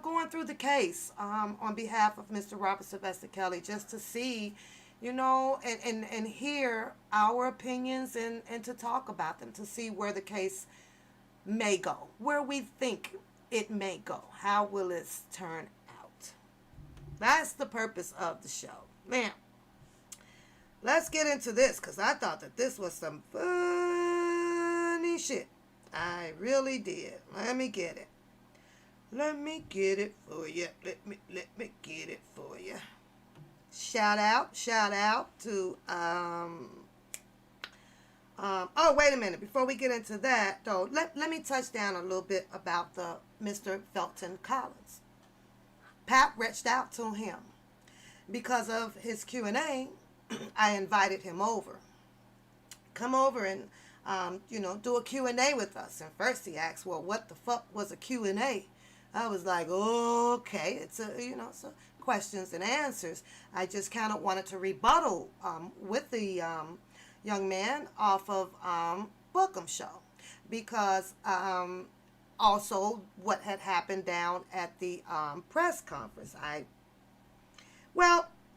Going through the case on behalf of Mr. Robert Sylvester Kelly, just to see, and hear our opinions and to talk about them, to see where the case may go, where we think it may go. How will it turn out? That's the purpose of the show. Now, let's get into this, because I thought that this was some funny shit. I really did. Let me get it. Let me get it for you. Let me get it for you. Shout out to oh, wait a minute. Before we get into that, though, let me touch down a little bit about the Mr. Felton Collins. Pat reached out to him because of his Q&A. I invited him over. Come over and do a Q&A with us. And first he asked, well, what the fuck was a Q&A? I was like, okay, it's a questions and answers. I just kind of wanted to rebuttal with the young man off of Bookham Show, because also what had happened down at the press conference.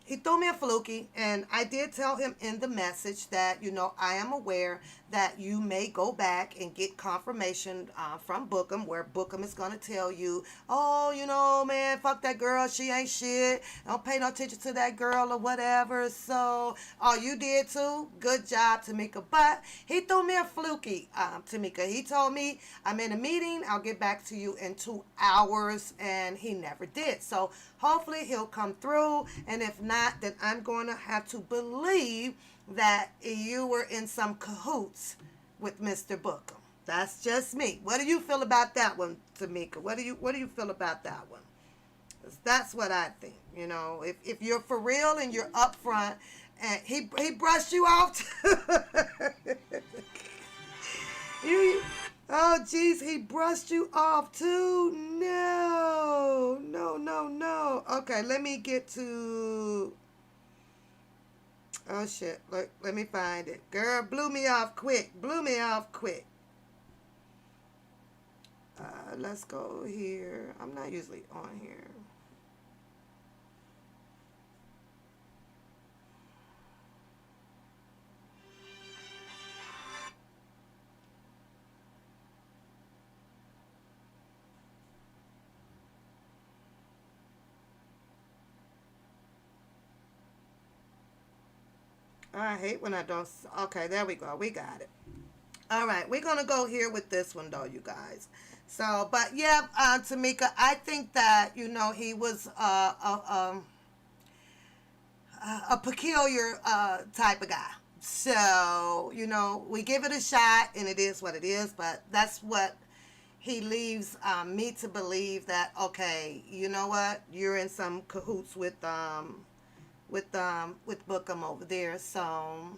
He threw me a fluky, and I did tell him in the message that, I am aware that you may go back and get confirmation from Bookham, where Bookham is going to tell you, oh, man, fuck that girl, she ain't shit, don't pay no attention to that girl or whatever. So, you did too? Good job, Tamika. But he threw me a fluky, Tamika. He told me, I'm in a meeting, I'll get back to you in 2 hours, and he never did. So, hopefully he'll come through, and if not, then I'm going to have to believe that you were in some cahoots with Mr. Bookham. That's just me. What do you feel about that one, Tamika? What do you feel about that one? That's what I think. You know, if you're for real and you're upfront, and he brushed you off. Oh, jeez, he brushed you off too. No, no, no, no. Okay, let me get to. Oh shit! Look, let me find it. Girl, blew me off quick. Blew me off quick. Let's go here. I'm not usually on here. I hate when I don't. Okay, there we go. We got it. All right, we're gonna go here with this one though, you guys. So, but yeah, Tamika, I think that he was a peculiar type of guy. So, we give it a shot, and it is what it is. But that's what he leaves me to believe, that okay, you know what, you're in some cahoots with Bookham over there. So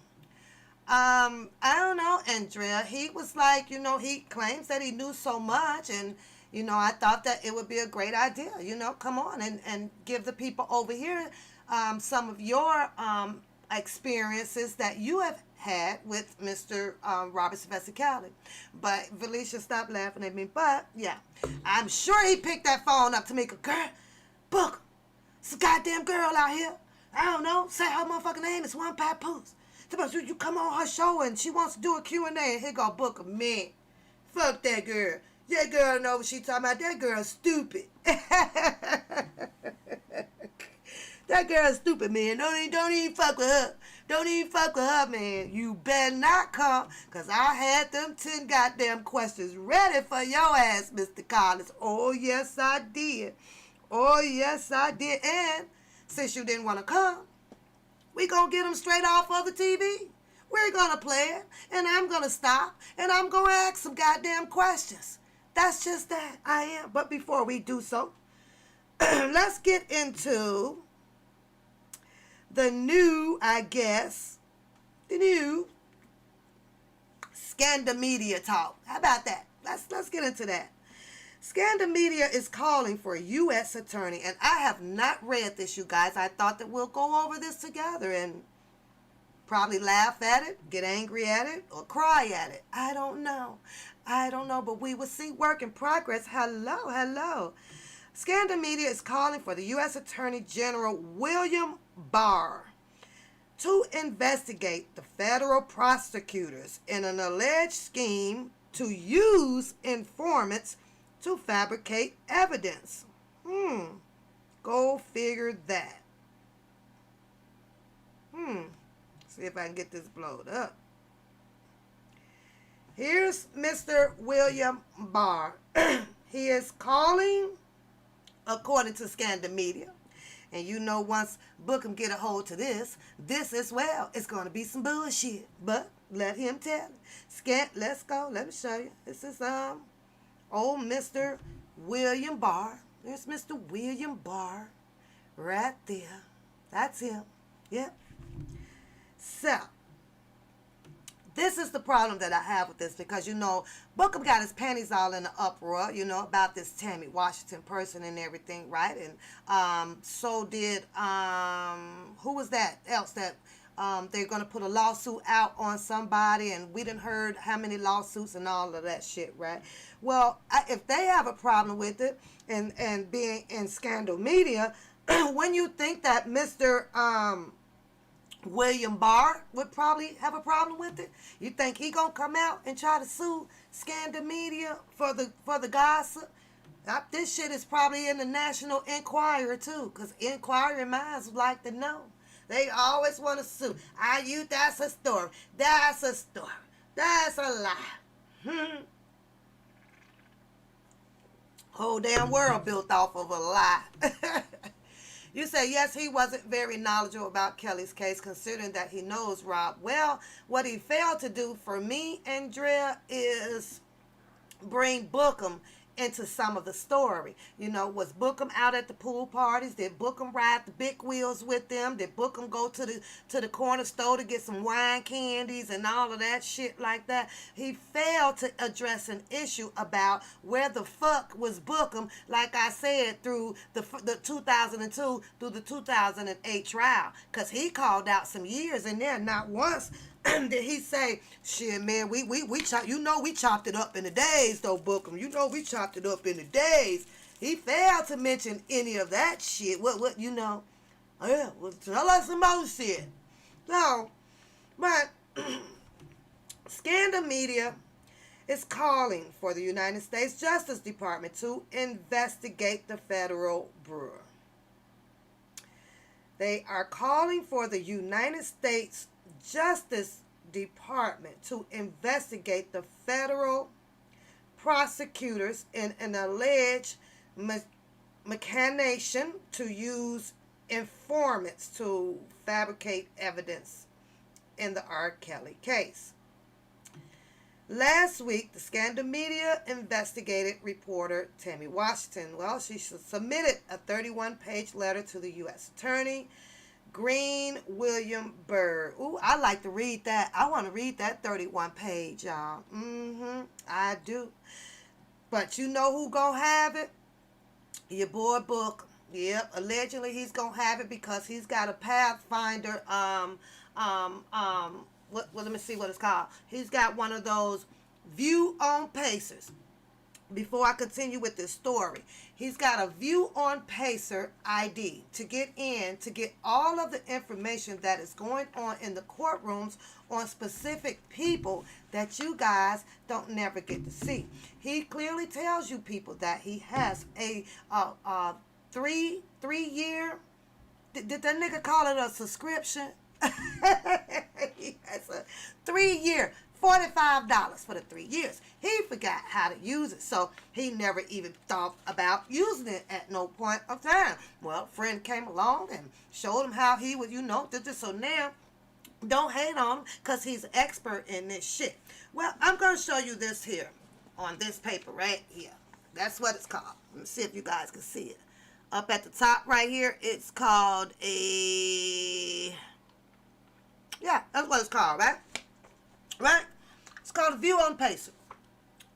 I don't know, Andrea. He was like, he claims that he knew so much, and I thought that it would be a great idea. Come on and give the people over here some of your experiences that you have had with Mr. Robert Sylvester Cowley. But Felicia, stop laughing at me. But yeah, I'm sure he picked that phone up to make a girl. Book, it's a goddamn girl out here. I don't know. Say her motherfucking name. It's One Papoose. Suppose you come on her show and she wants to do a Q&A, and here go Booker. Man, fuck that girl. That girl know what she talking about. That girl's stupid. That girl's stupid, man. Don't even fuck with her. Don't even fuck with her, man. You better not come, because I had them 10 goddamn questions ready for your ass, Mr. Collins. Oh, yes, I did. Oh, yes, I did. And since you didn't want to come, we gonna get them straight off of the TV. We're gonna play it, and I'm gonna stop, and I'm gonna ask some goddamn questions. That's just that. I am. But before we do so, let's get into the new, the new Scandal Media talk. How about that? Let's get into that. Scandal Media is calling for a U.S. attorney, and I have not read this, you guys. I thought that we'll go over this together and probably laugh at it, get angry at it, or cry at it. I don't know, but we will see. Work in progress. Hello. Scandal Media is calling for the U.S. Attorney General William Barr to investigate the federal prosecutors in an alleged scheme to use informants to fabricate evidence. Go figure that. See if I can get this blowed up. Here's Mr. William Barr. He is calling, according to Scandal Media, and once Bookham get a hold to this as well, it's going to be some bullshit. But let him tell it. Let's go. Let me show you. This is old Mr. William Barr. There's Mr. William Barr right there. That's him. Yep. So, this is the problem that I have with this, because, Bookham got his panties all in the uproar, about this Tammy Washington person and everything, right? And so did, who was that else that they're going to put a lawsuit out on somebody, and we done heard how many lawsuits and all of that shit, right? Well, if they have a problem with it and being in Scandal Media, when you think that Mr. William Barr would probably have a problem with it, you think he gonna come out and try to sue Scandal Media for the gossip? This shit is probably in the National Enquirer too, because inquiring minds would like to know. They always want to sue. That's a story. That's a story. That's a lie. Whole damn world built off of a lie. You say, yes, he wasn't very knowledgeable about Kelly's case, considering that he knows Rob. Well, what he failed to do for me, Andrea, is bring Bookham into some of the story. You know, was Bookham out at the pool parties? Did Bookham ride the big wheels with them? Did Bookham go to the corner store to get some wine candies and all of that shit like that? He failed to address an issue about where the fuck was Bookham, like I said, through the 2002 through the 2008 trial, because he called out some years in there. Not once did he say, shit, man, we chopped it up in the days, though, Bookham. You know, we chopped it up in the days. He failed to mention any of that shit. What, you know? Oh, yeah, well, tell us some more shit. So, but Scandal Media is calling for the United States Justice Department to investigate the federal brewer. They are calling for the United States Justice Department to investigate the federal prosecutors in an alleged machination to use informants to fabricate evidence in the R. Kelly case. Last week, the Scandal Media investigated reporter Tammy Washington. Well, she submitted a 31-page letter to the U.S. Attorney Green William Byrd. Ooh, I like to read that. I want to read that 31-page, y'all. I do. But you know who gonna have it? Your boy Book. Yep, allegedly he's gonna have it because he's got a Pathfinder. Let me see what it's called. He's got one of those view on Pacers. Before I continue with this story, he's got a view on Pacer ID to get all of the information that is going on in the courtrooms on specific people that you guys don't never get to see. He clearly tells you people that he has a 3 year. Did that nigga call it a subscription? He has a 3 year, $45 for the 3 years. He forgot how to use it, so he never even thought about using it at no point of time. Well, a friend came along and showed him how he would, did this. So now, don't hate on him because he's an expert in this shit. Well, I'm going to show you this here on this paper right here. That's what it's called. Let me see if you guys can see it. Up at the top right here, it's called a... Yeah, that's what it's called, right? Right? It's called a view on Pacer.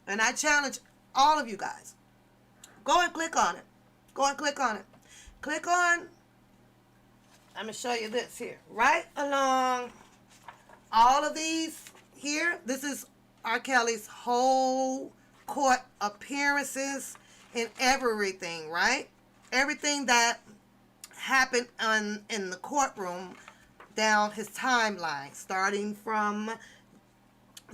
And I challenge all of you guys. Go and click on it. Go and click on it. Click on, I'm going to show you this here. Right along all of these here, this is R. Kelly's whole court appearances and everything, right? Everything that happened in the courtroom down his timeline, starting from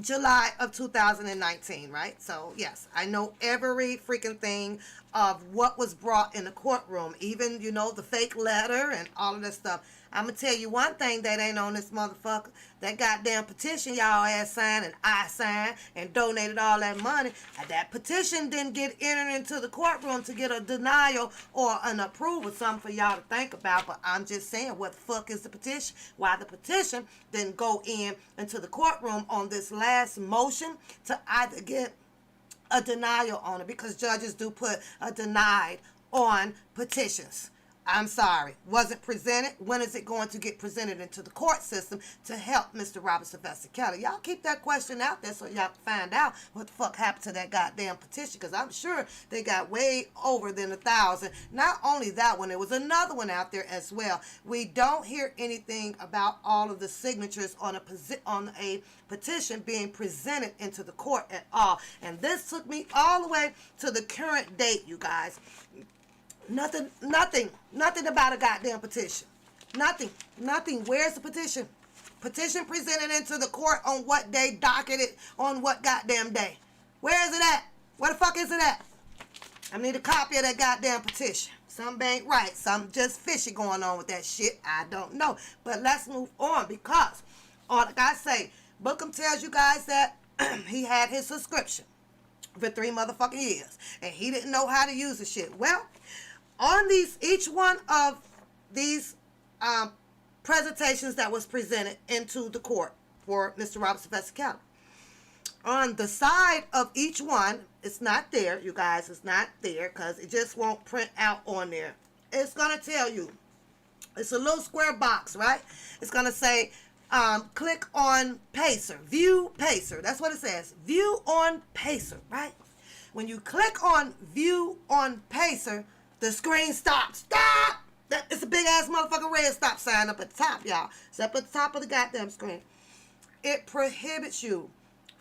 July of 2019, right? So, yes, I know every freaking thing of what was brought in the courtroom, even, the fake letter and all of that stuff. I'm going to tell you one thing that ain't on this motherfucker. That goddamn petition y'all ass signed and I signed and donated all that money. That petition didn't get entered into the courtroom to get a denial or an approval, something for y'all to think about. But I'm just saying, what the fuck is the petition? Why the petition didn't go into the courtroom on this last motion to either get a denial on it, because judges do put a denied on petitions. I'm sorry, wasn't presented. When is it going to get presented into the court system to help Mr. Robert Sylvester Kelly? Y'all keep that question out there so y'all can find out what the fuck happened to that goddamn petition, because I'm sure they got way over than 1,000. Not only that one, there was another one out there as well. We don't hear anything about all of the signatures on a petition being presented into the court at all. And this took me all the way to the current date, you guys. Nothing about a goddamn petition. Nothing. Where's the petition? Petition presented into the court on what day, docketed on what goddamn day. Where is it at? Where the fuck is it at? I need a copy of that goddamn petition. Something ain't right. Something just fishy going on with that shit. I don't know. But let's move on, because, like I say, Bookham tells you guys that he had his subscription for 3 motherfucking years. And he didn't know how to use the shit. Well, on each one of these presentations that was presented into the court for Mr. Robert Sylvester Kelly, On the side of each one, it's not there, you guys. It's not there because it just won't print out on there. It's going to tell you. It's a little square box, right? It's going to say, click on Pacer. View Pacer. That's what it says. View on Pacer, right? When you click on View on Pacer, the screen stops. Stop! It's a big-ass motherfucking red stop sign up at the top, y'all. It's up at the top of the goddamn screen. It prohibits you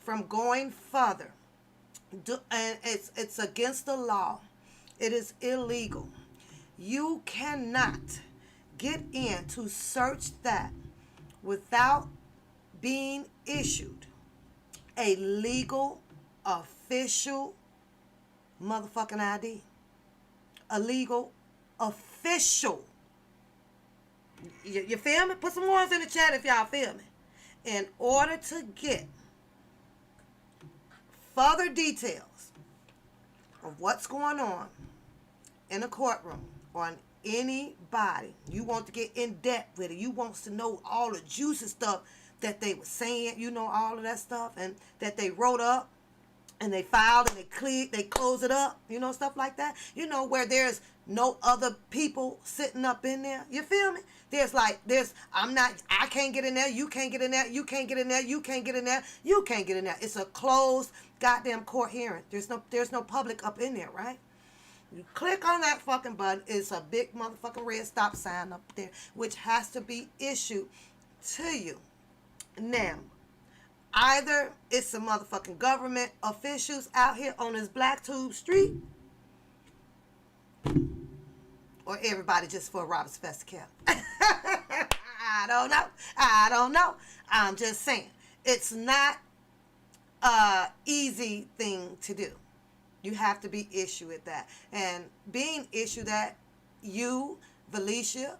from going further. And it's against the law. It is illegal. You cannot get in to search that without being issued a legal, official motherfucking ID. A legal, official. You feel me? Put some words in the chat if y'all feel me. In order to get further details of what's going on in a courtroom on anybody, you want to get in depth with it, you want to know all the juicy stuff that they were saying, you know, all of that stuff, and that they wrote up and they filed and they close it up, you know, stuff like that, you know, where there's no other people sitting up in there. You feel me? I can't get in there, you can't get in there, you can't get in there, you can't get in there, you can't get in there. It's a closed goddamn court hearing. There's no public up in there, right? You click on that fucking button, it's a big motherfucking red stop sign up there, which has to be issued to you. Now, either it's some motherfucking government officials out here on this Black Tube Street, or everybody just for Robert's Festival. I don't know. I'm just saying. It's not an easy thing to do. You have to be issued with that. And being issued that, you, Felicia,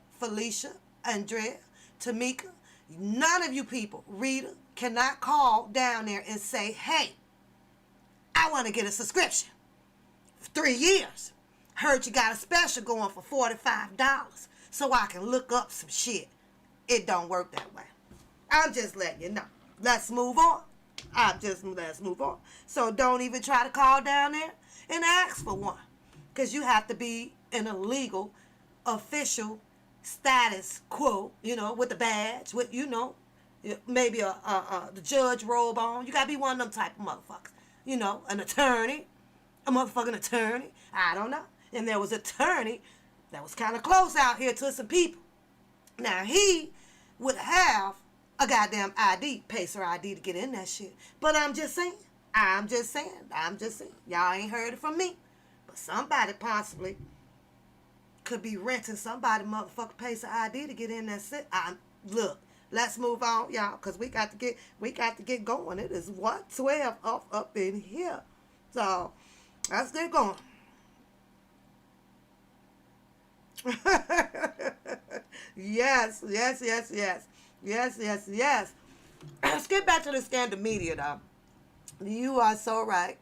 Andrea, Tamika, none of you people, Rita, cannot call down there and say, hey, I want to get a subscription for 3 years. Heard you got a special going for $45 so I can look up some shit. It don't work that way. I'm just letting you know. Let's move on. Let's move on. So don't even try to call down there and ask for one. Because you have to be in a legal, official status quo, you know, with the badge, with, you know, maybe the judge robe on. You got to be one of them type of motherfuckers. You know, an attorney, a motherfucking attorney. I don't know. And there was an attorney that was kind of close out here to some people. Now, he would have a goddamn ID, Pacer ID, to get in that shit. But I'm just saying. Y'all ain't heard it from me. But somebody possibly could be renting somebody motherfucking Pacer ID to get in that shit. Look, let's move on, y'all, because we got to get going. It is 1:12 up in here. So let's get going. Yes. Let's get back to the scandal media, though. You are so right.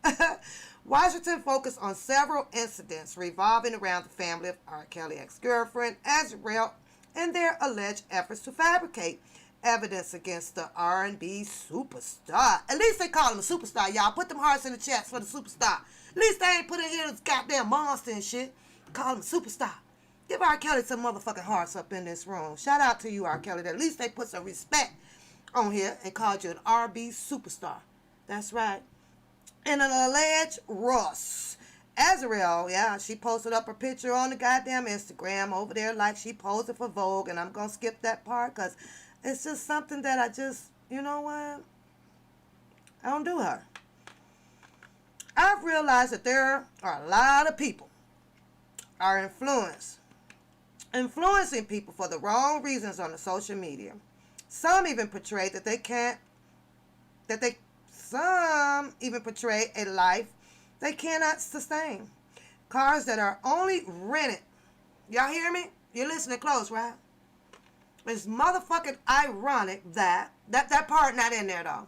Washington focused on several incidents revolving around the family of R. Kelly ex-girlfriend, Azriel, and their alleged efforts to fabricate evidence against the R&B superstar. At least they call him a superstar, y'all. Put them hearts in the chats for the superstar. At least they ain't put in here this goddamn monster and shit. Call him a superstar. Give R. Kelly some motherfucking hearts up in this room. Shout out to you, R. Kelly. At least they put some respect on here and called you an R&B superstar. That's right. And an alleged Ross. Azriel, yeah, she posted up her picture on the goddamn Instagram over there like she posed for Vogue. And I'm going to skip that part because it's just something that I just, you know what? I don't do her. I've realized that there are a lot of people are influencing people for the wrong reasons on the social media. Some even portray some even portray a life they cannot sustain. Cars that are only rented. Y'all hear me? You're listening close, right? It's motherfucking ironic that part not in there though.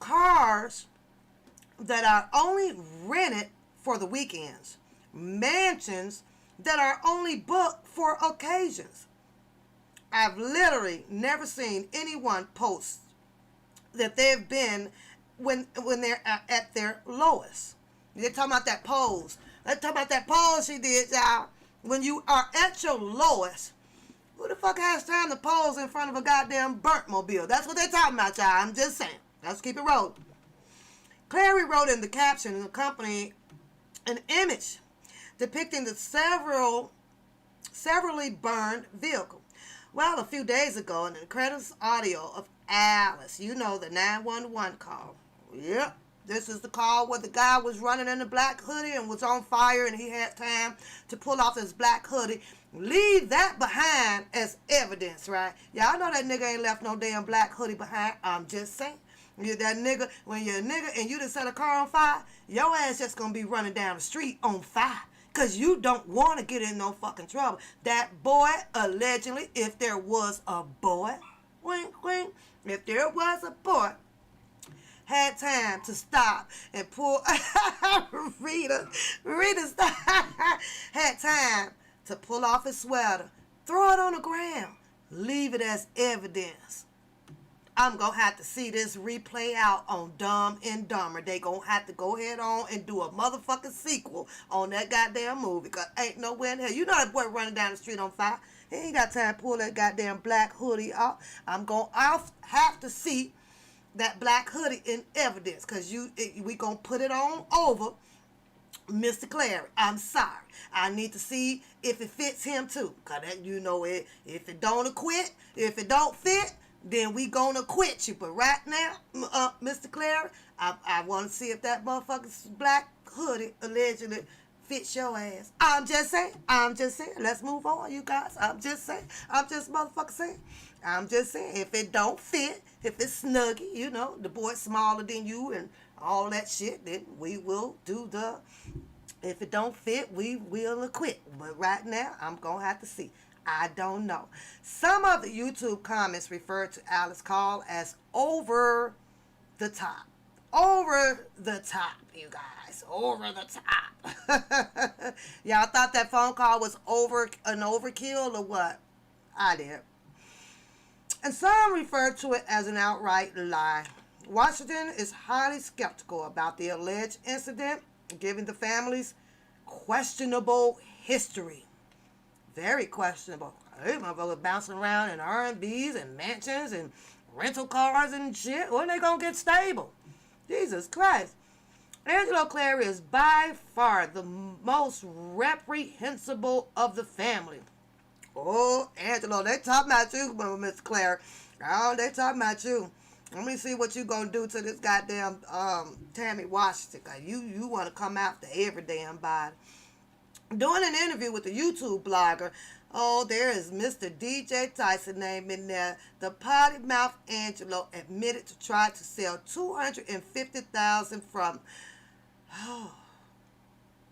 Cars that are only rented for the weekends. Mansions that are only booked for occasions. I've literally never seen anyone post that they've been when they're at their lowest. They're talking about that pose. They're talking about that pose she did, y'all. When you are at your lowest, who the fuck has time to pose in front of a goddamn burnt mobile? That's what they're talking about, y'all. I'm just saying. Let's keep it rolling. Clary wrote in the caption and accompanied an image depicting the severely burned vehicle. Well, a few days ago, an incredible audio of Alice, you know, the 911 call. Yep, this is the call where the guy was running in a black hoodie and was on fire, and he had time to pull off his black hoodie. Leave that behind as evidence, right? Y'all know that nigga ain't left no damn black hoodie behind. I'm just saying. You're that nigga, when you're a nigga and you just set a car on fire, your ass just gonna be running down the street on fire. Because you don't want to get in no fucking trouble. That boy, allegedly, if there was a boy, wink, wink, if there was a boy, had time to stop and pull, Rita stop, had time to pull off his sweater, throw it on the ground, leave it as evidence. I'm going to have to see this replay out on Dumb and Dumber. They going to have to go ahead on and do a motherfucking sequel on that goddamn movie. Because ain't nowhere in hell. You know that boy running down the street on fire. He ain't got time to pull that goddamn black hoodie off. I'll have to see that black hoodie in evidence. Because we going to put it on over Mr. Clary. I'm sorry. I need to see if it fits him too. Because you know it. If it don't acquit, if it don't fit, then we gonna quit you. But right now, Mr. Clary, I want to see if that motherfucker's black hoodie allegedly fits your ass. I'm just saying. Let's move on, you guys. I'm just saying. I'm just motherfucking saying. I'm just saying. If it don't fit, if it's snuggy, you know, the boy's smaller than you and all that shit, then we will do the... If it don't fit, we will quit. But right now, I'm gonna have to see. I don't know. Some of the YouTube comments refer to Alice's call as over the top. Over the top, you guys. Over the top. Y'all thought that phone call was an overkill or what? I did. And some refer to it as an outright lie. Washington is highly skeptical about the alleged incident, given the family's questionable history. Very questionable. Hey, motherfuckers bouncing around in R&Bs and mansions and rental cars and shit. When they gonna get stable? Jesus Christ. Angelo Clary is by far the most reprehensible of the family. Oh, Angelo, they talking about you, Mr. Clary. Oh, they talking about you. Let me see what you gonna do to this goddamn Tammy Washington. Cause you want to come after every damn body. Doing an interview with a YouTube blogger, there is Mr. DJ Tyson name in there. The potty mouth Angelo admitted to try to sell $250,000 from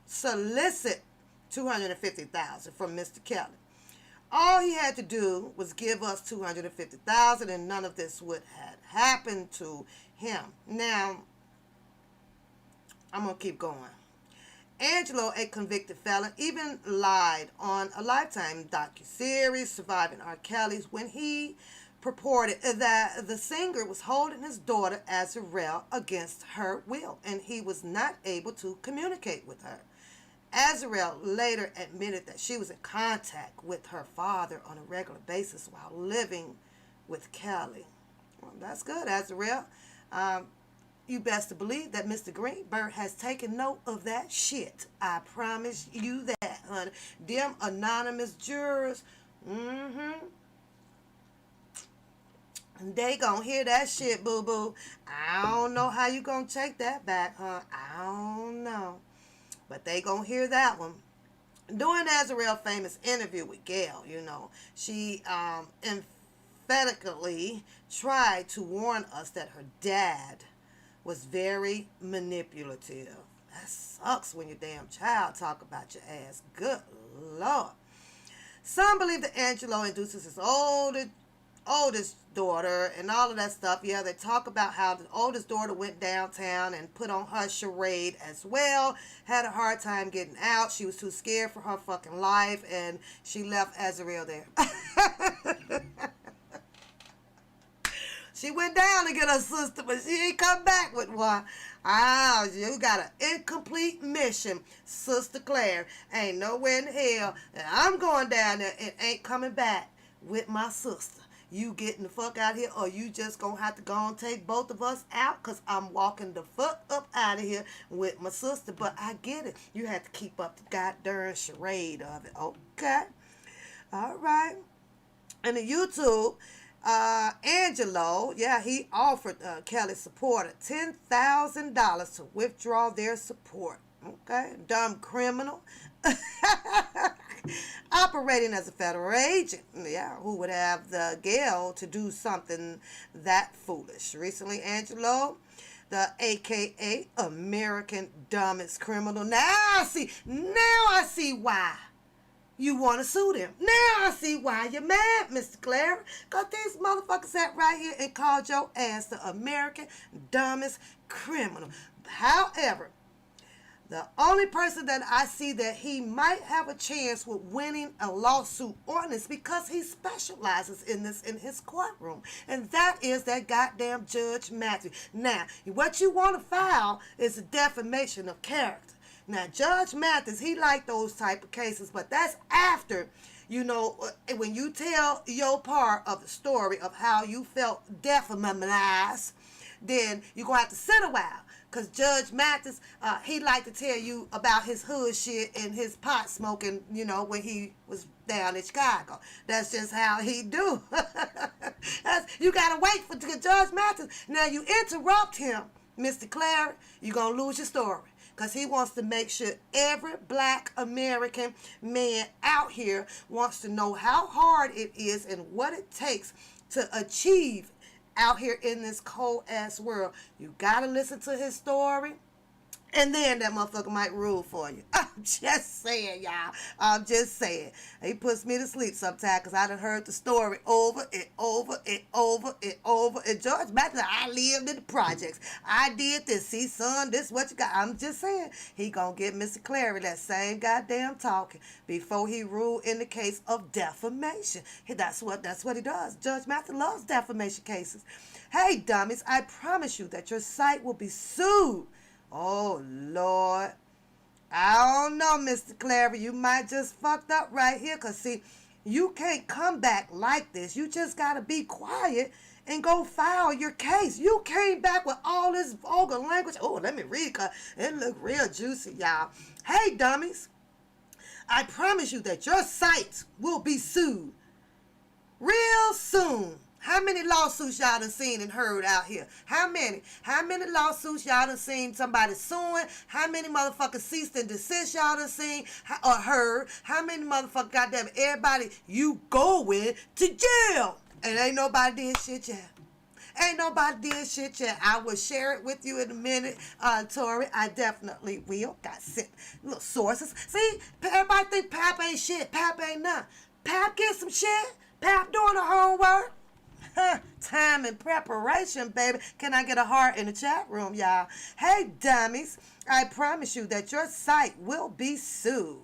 solicit $250,000 from Mr. Kelly. All he had to do was give us $250,000, and none of this would have happened to him. Now, I'm gonna keep going. Angelo, a convicted felon, even lied on a Lifetime docuseries, Surviving R. Kelly's, when he purported that the singer was holding his daughter Azarelle against her will, and he was not able to communicate with her. Azarelle later admitted that she was in contact with her father on a regular basis while living with Kelly. Well, that's good, Azarelle. You best to believe that Mr. Greenberg has taken note of that shit. I promise you that, honey. Them anonymous jurors, they gonna hear that shit, boo-boo. I don't know how you gonna take that back, huh? I don't know. But they gonna hear that one. During Azarelle's famous interview with Gail, you know, she emphatically tried to warn us that her dad was very manipulative. That sucks when your damn child talk about your ass. Good Lord. Some believe that Angelo induces his oldest daughter and all of that stuff. Yeah, they talk about how the oldest daughter went downtown and put on her charade as well. Had a hard time getting out. She was too scared for her fucking life, and she left Azarelle there. She went down to get her sister, but she ain't come back with one. You got an incomplete mission, Sister Claire. Ain't nowhere in hell that I'm going down there and ain't coming back with my sister. You getting the fuck out here, or you just gonna have to go and take both of us out, because I'm walking the fuck up out of here with my sister. But I get it. You have to keep up the goddamn charade of it. Okay. All right. And the YouTube, Angelo, he offered Kelly's supporter $10,000 to withdraw their support. Okay, dumb criminal. Operating as a federal agent, who would have the gall to do something that foolish. Recently, Angelo, the AKA American dumbest criminal. Now I see why you want to sue them. Now I see why you're mad, Mr. Clary. Because these motherfuckers sat right here and called your ass the American dumbest criminal. However, the only person that I see that he might have a chance with winning a lawsuit on is because he specializes in this in his courtroom. And that is that goddamn Judge Matthew. Now, what you want to file is a defamation of character. Now, Judge Mathis, he like those type of cases, but that's after, when you tell your part of the story of how you felt defamatized, then you're going to have to sit a while. Because Judge Mathis, he like to tell you about his hood shit and his pot smoking, when he was down in Chicago. That's just how he do. You got to wait for Judge Mathis. Now, you interrupt him, Mr. Clary, you're going to lose your story. Because he wants to make sure every black American man out here wants to know how hard it is and what it takes to achieve out here in this cold-ass world. You got to listen to his story, and then that motherfucker might rule for you. I'm just saying, y'all. I'm just saying. He puts me to sleep sometimes because I done heard the story over and over and over and over. And George Matthews, I lived in the projects. I did this. See, son, this what you got. I'm just saying. He gonna get Mr. Clary that same goddamn talking before he rule in the case of defamation. That's what he does. Judge Matthews loves defamation cases. Hey, dummies, I promise you that your site will be sued. Oh, Lord. I don't know, Mr. Clary. You might just fucked up right here. Because, see, you can't come back like this. You just got to be quiet and go file your case. You came back with all this vulgar language. Oh, let me read because it look real juicy, y'all. Hey, dummies. I promise you that your site will be sued real soon. How many lawsuits y'all done seen and heard out here? How many? How many lawsuits y'all done seen somebody suing? How many motherfuckers ceased and desist y'all done seen or heard? How many motherfuckers, goddamn, everybody you going to jail? And ain't nobody did shit yet. Ain't nobody did shit yet. I will share it with you in a minute, Tori. I definitely will. Got sent little sources. See, everybody think Pap ain't shit. Pap ain't nothing. Pap get some shit. Pap doing the homework. Time and preparation, baby. Can I get a heart in the chat room, y'all? Hey, dummies. I promise you that your site will be sued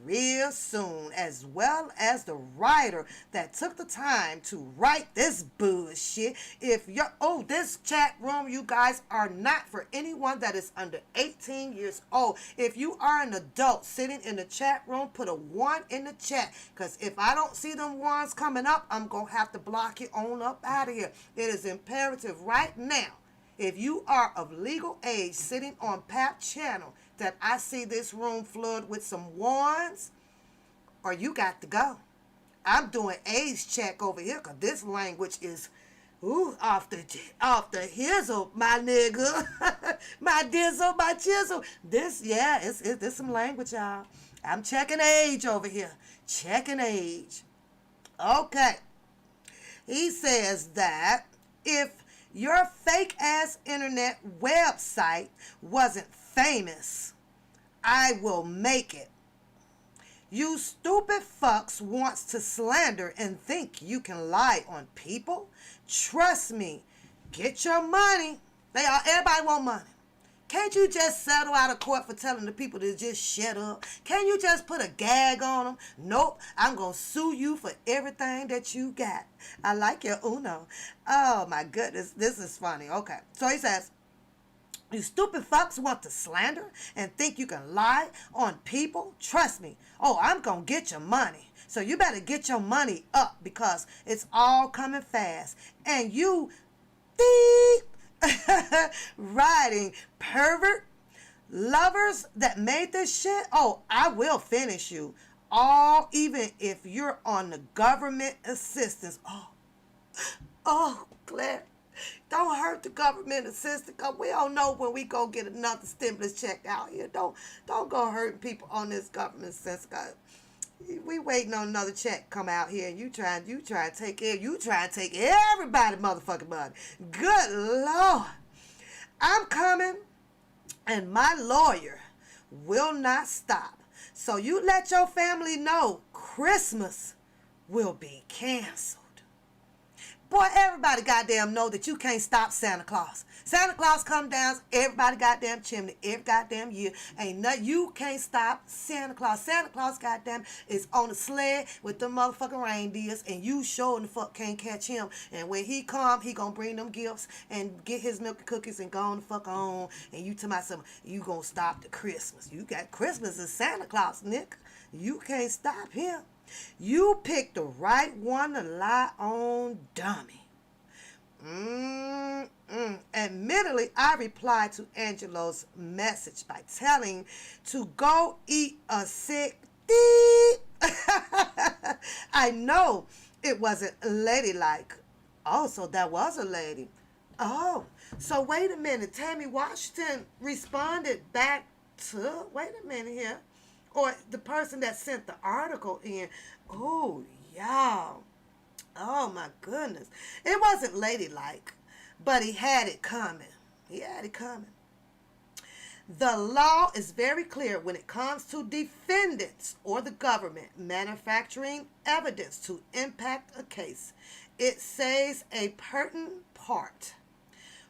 real soon, as well as the writer that took the time to write this bullshit. If you're, this chat room, you guys, are not for anyone that is under 18 years old. If you are an adult sitting in the chat room, put a 1 in the chat, because if I don't see them ones coming up, I'm gonna have to block you on up out of here. It is imperative right now, if you are of legal age sitting on PAP channel, that I see this room flood with some ones, or you got to go. I'm doing age check over here, because this language is off the hizzle, my nigga. My dizzle, my chisel. This some language, y'all. I'm checking age over here. Checking age. Okay. He says that if your fake ass internet website wasn't famous, I will make it. You stupid fucks wants to slander and think you can lie on people? Trust me. Get your money. Everybody want money. Can't you just settle out of court for telling the people to just shut up? Can't you just put a gag on them? Nope, I'm going to sue you for everything that you got. I like your Uno. Oh, my goodness. This is funny. Okay. So he says, you stupid fucks want to slander and think you can lie on people? Trust me. Oh, I'm going to get your money. So you better get your money up because it's all coming fast. And you riding pervert lovers that made this shit. Oh, I will finish you. All, even if you're on the government assistance. Oh, Claire. Don't hurt the government assistance, because we don't know when we go get another stimulus check out here. Don't go hurting people on this government assistance, because we waiting on another check come out here, and you trying to take everybody motherfucking money. Good Lord. I'm coming, and my lawyer will not stop. So you let your family know Christmas will be canceled. Boy, everybody goddamn know that you can't stop Santa Claus. Santa Claus come down everybody goddamn chimney every goddamn year. Ain't nothing, you can't stop Santa Claus. Santa Claus goddamn is on a sled with them motherfucking reindeers, and you sure in the fuck can't catch him. And when he come, he gonna bring them gifts and get his milk and cookies and go on the fuck on. And you tell myself, you gonna stop the Christmas. You got Christmas is Santa Claus, Nick. You can't stop him. You picked the right one to lie on, dummy. Admittedly, I replied to Angelo's message by telling to go eat a sick thief. I know it wasn't ladylike. Oh, so that was a lady. Oh, so wait a minute. Tammy Washington responded back to, wait a minute here. Or the person that sent the article in. Oh, y'all. Oh, my goodness. It wasn't ladylike, but he had it coming. He had it coming. The law is very clear when it comes to defendants or the government manufacturing evidence to impact a case. It says a pertinent part.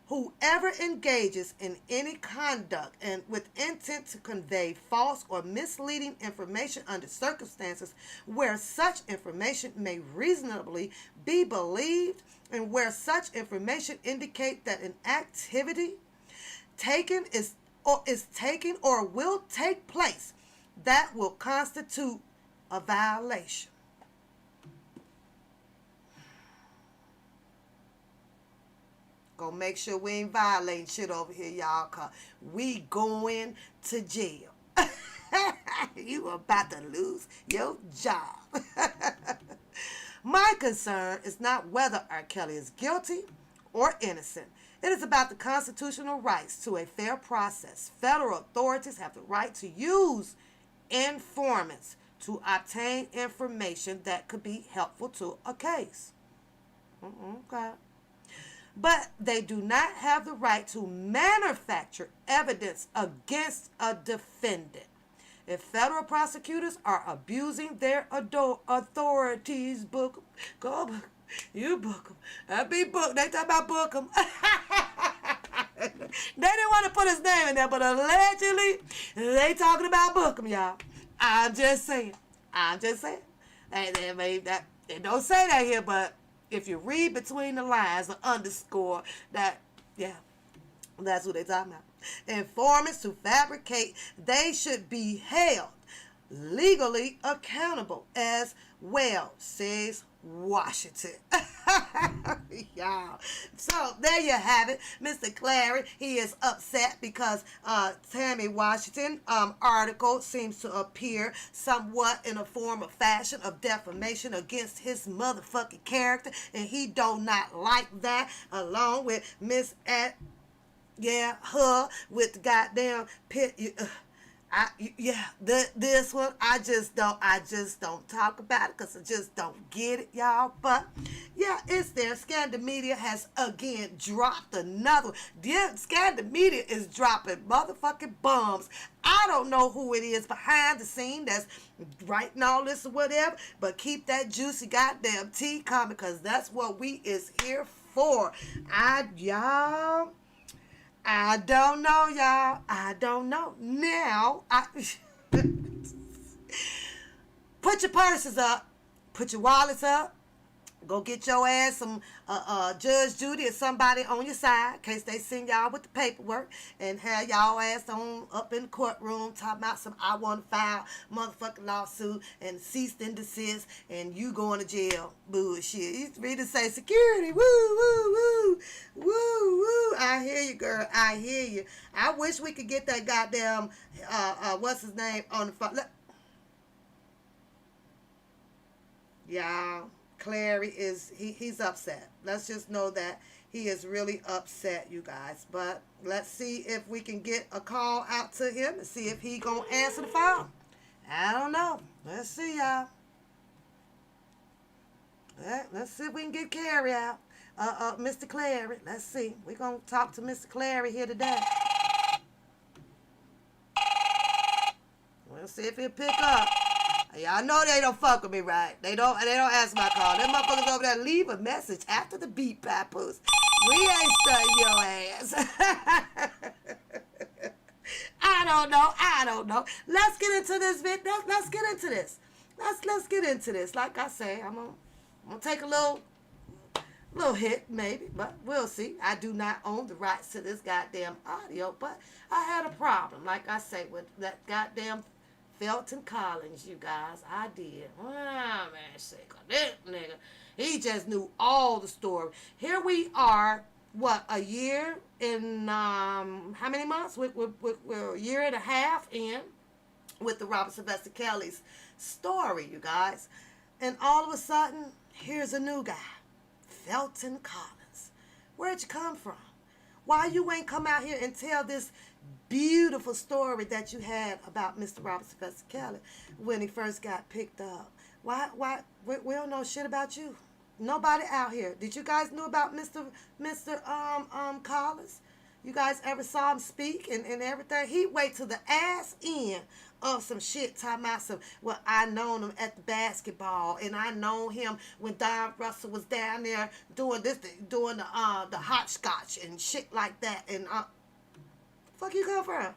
Whoever engages in any conduct and with intent to convey false or misleading information under circumstances where such information may reasonably be believed and where such information indicate that an activity taken is taken or will take place that will constitute a violation. Gonna make sure we ain't violating shit over here, y'all, cause we going to jail. You about to lose your job. My concern is not whether R. Kelly is guilty or innocent. It is about the constitutional rights to a fair process. Federal authorities have the right to use informants to obtain information that could be helpful to a case. Okay. But they do not have the right to manufacture evidence against a defendant. If federal prosecutors are abusing their authorities, book them. Go book them. You book them. I be booked. They talk about book them. They didn't want to put his name in there, but allegedly, they talking about book them, y'all. I'm just saying. They don't say that here, but if you read between the lines, the underscore, that's what they're talking about. Informants to fabricate, they should be held legally accountable as well, says Washington. Y'all. So there you have it. Mr. Clary, he is upset because Tammy Washington article seems to appear somewhat in a form of fashion of defamation against his motherfucking character, and he do not like that, along with Miss her with the goddamn pit. This one I just don't talk about it because I just don't get it, y'all. But yeah, it's there. Scandal Media has again dropped another. Scandal Media is dropping motherfucking bombs. I don't know who it is behind the scene that's writing all this or whatever, but keep that juicy goddamn tea coming because that's what we is here for. I don't know, y'all. I don't know. Now, put your purses up. Put your wallets up. Go get your ass some Judge Judy or somebody on your side in case they send y'all with the paperwork and have y'all ass on up in the courtroom talking about some I want to file motherfucking lawsuit and cease and desist and you going to jail bullshit. You used to read to say security, woo, woo, woo, woo, woo. I hear you, girl. I hear you. I wish we could get that goddamn, what's his name on the phone. Y'all. Clary he's upset. Let's just know that he is really upset, you guys. But let's see if we can get a call out to him and see if he gonna answer the phone. I don't know. Let's see, y'all. Let's see if we can get Clary out. Mr. Clary. Let's see. We're gonna talk to Mr. Clary here today. We'll see if he'll pick up. Y'all know they don't fuck with me, right? They don't answer my call. Them motherfuckers over there leave a message after the beep, papoose. We ain't studying your ass. I don't know. Let's get into this video. Let's get into this. Let's get into this. Like I say, I'm gonna take a little hit maybe, but we'll see. I do not own the rights to this goddamn audio, but I had a problem, like I say, with that goddamn Felton Collins, you guys. I did. Oh, man, sick of this nigga. He just knew all the story. Here we are, what, a year in, how many months? We're a year and a half in with the Robert Sylvester Kelly's story, you guys. And all of a sudden, here's a new guy, Felton Collins. Where'd you come from? Why you ain't come out here and tell this beautiful story that you had about Mr. Robert Sylvester Kelly when he first got picked up? Why we don't know shit about you. Nobody out here. Did you guys know about Mr. Collins? You guys ever saw him speak and everything? He wait to the ass end of some shit talking about some, well, I known him at the basketball and I known him when Don Russell was down there doing the hopscotch and shit like that. And fuck you come from?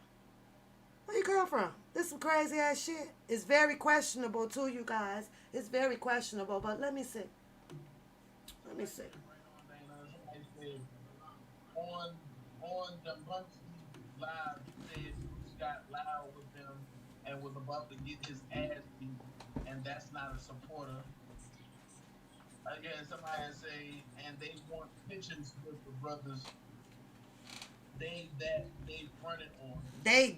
Where you come from? This some crazy ass shit. It's very questionable too, you guys. It's very questionable, but let me see. On the monthly live, he said he got loud with them and was about to get his ass beat, and that's not a supporter. Again, somebody say, and they want pictures with the brothers. They fronted on. They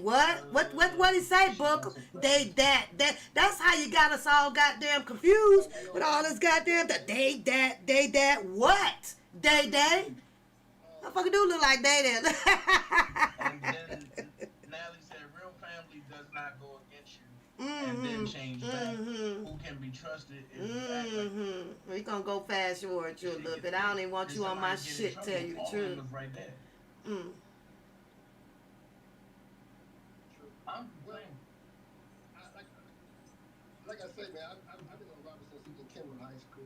what? What he say, Booker? They that's how you got us all goddamn confused with all this goddamn they what? They? Motherfucker do look like they did. And then Natalie said, real family does not go against you. And then change back. Who can be trusted is We're gonna go fast forward you a little bit. I don't even want you on my shit, tell you the truth. Right there. I'm playing. Like I say, man, I've been on Robert since he was in Kenwood High School.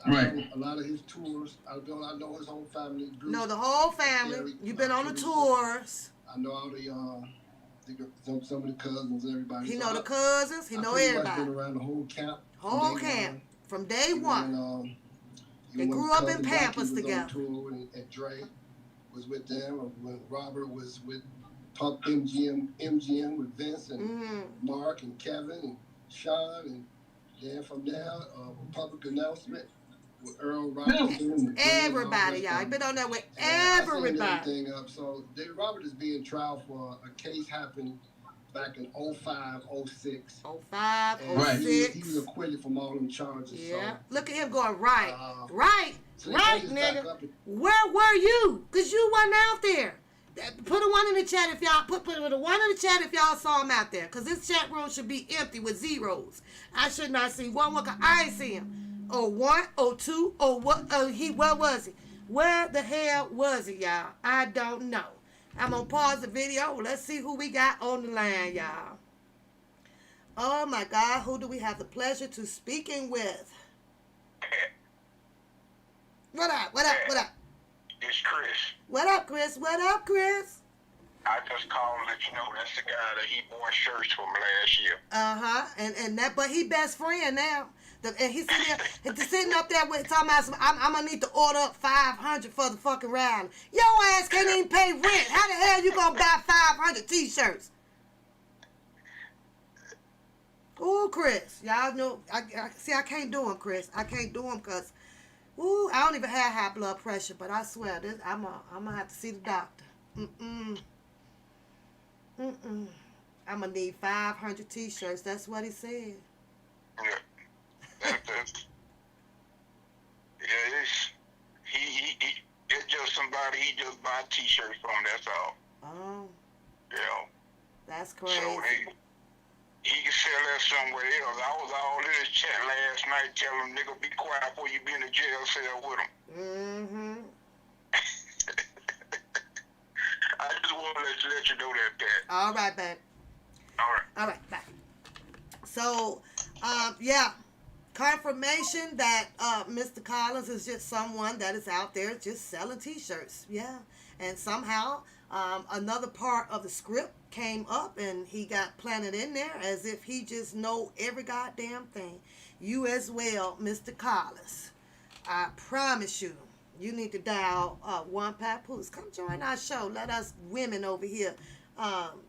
Right. A lot of his tours. I know his whole family. Bruce, no, the whole family. You've been on the tours. I know all some of the cousins, everybody. He know the cousins. He know everybody. Been around the whole camp. Whole camp from day one. They grew up in Pampers together. On tour and Dre was with them. When Robert was with Talk MGM with Vince and Mark and Kevin and Sean, and then from there, public announcement with Earl Robinson. Everybody, y'all. You've been on there with everybody. Everything up. So David Robert is being tried for a case happened back in 05, 06. 05, 06. He was acquitted from all them charges. Yeah. So, look at him going right, so nigga. Where were you? Because you wasn't out there. Put a one in the chat if y'all put a one in the chat if y'all saw him out there, because this chat room should be empty with zeros. I should not see one. I ain't see him. Or one, or two, or what? Where was he? Where the hell was he, y'all? I don't know. I'm gonna pause the video. Let's see who we got on the line, y'all. Oh my God, who do we have the pleasure to speaking with? What up? It's Chris. What up, Chris? What up, Chris? I just called and let you know that's the guy that he bought shirts from last year. And that, but he best friend now. And he's sitting up there with talking about I'm gonna need to order up 500 for the fucking rally. Your ass can't even pay rent. How the hell you gonna buy 500 t-shirts? Ooh, Chris, y'all know. I can't do him, Chris. I can't do him because, I don't even have high blood pressure. But I swear, I'm gonna have to see the doctor. I'm gonna need 500 t-shirts. That's what he said. Yeah. It's just somebody he just buy t-shirts from. That's all. Oh. Yeah. That's crazy. So he can sell that somewhere else. I was all in his chat last night telling him, nigga, be quiet before you be in the jail cell with him. I just want to let you know that. All right, babe. All right, bye. So, confirmation that Mr. Collins is just someone that is out there just selling t-shirts. Yeah. And somehow another part of the script came up and he got planted in there as if he just know every goddamn thing. You as well, Mr. Collins. I promise you, you need to dial one papoose. Come join our show. Let us women over here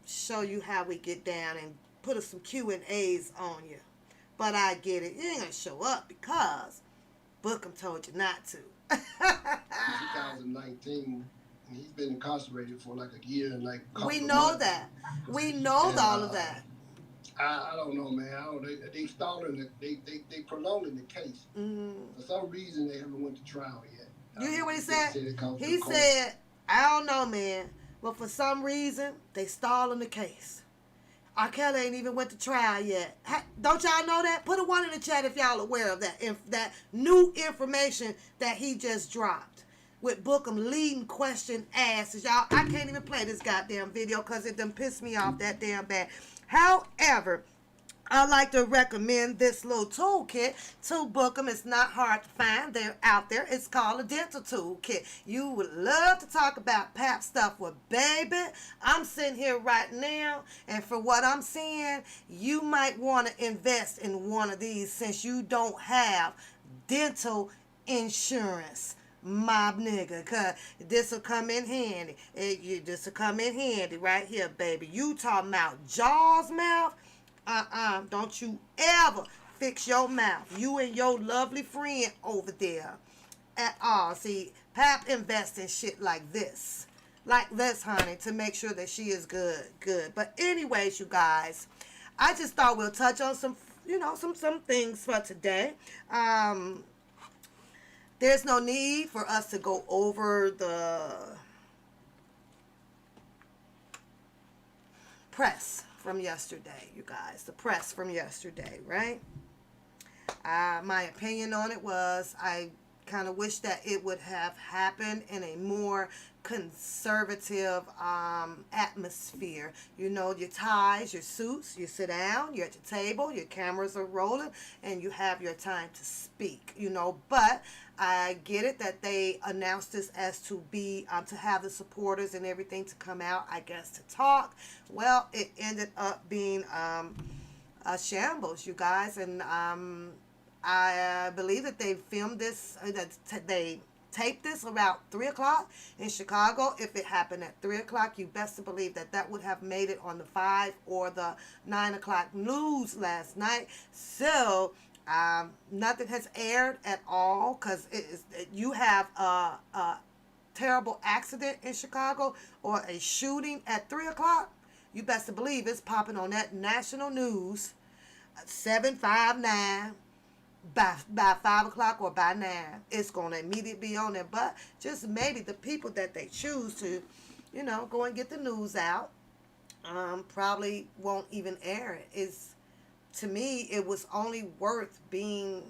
show you how we get down and put some Q&As on you. But I get it. You ain't going to show up because Bookham told you not to. 2019, he's been incarcerated for like a year and like a couple we of know months. that. We know all of that. I don't know, man. They stalling they prolonging the case. For some reason, they haven't went to trial yet. You hear what he said? He court. said, I don't know, man, but for some reason, they stalling the case. R. Kelly ain't even went to trial yet. Don't y'all know that? Put a one in the chat if y'all aware of that. That new information that he just dropped. With Bookham leading question asks. Y'all, I can't even play this goddamn video because it done pissed me off that damn bad. However, I'd like to recommend this little toolkit to Bookham. It's not hard to find. They're out there. It's called a dental toolkit. You would love to talk about pap stuff with baby. I'm sitting here right now, and for what I'm seeing, you might want to invest in one of these since you don't have dental insurance. My nigga, cause this will come in handy. This will come in handy right here, baby. You talking about Jaws mouth? Don't you ever fix your mouth. You and your lovely friend over there at all. See, Pap invests in shit like this. Like this, honey, to make sure that she is good. But anyways, you guys, I just thought we'll touch on some things for today. There's no need for us to go over the press from yesterday, you guys. The press from yesterday, right? My opinion on it was I kind of wish that it would have happened in a more conservative atmosphere. You know, your ties, your suits, you sit down, you're at your table, your cameras are rolling, and you have your time to speak, you know. But I get it that they announced this as to be, to have the supporters and everything to come out, I guess, to talk. Well, it ended up being a shambles, you guys, and I believe that they filmed this, they taped this about 3 o'clock in Chicago. If it happened at 3 o'clock, you best to believe that that would have made it on the 5 or the 9 o'clock news last night. So nothing has aired at all because you have a terrible accident in Chicago or a shooting at 3 o'clock. You best to believe it's popping on that national news, 759. By 5 o'clock or by 9, it's going to immediately be on there. But just maybe the people that they choose to, you know, go and get the news out, probably won't even air it. To me, it was only worth being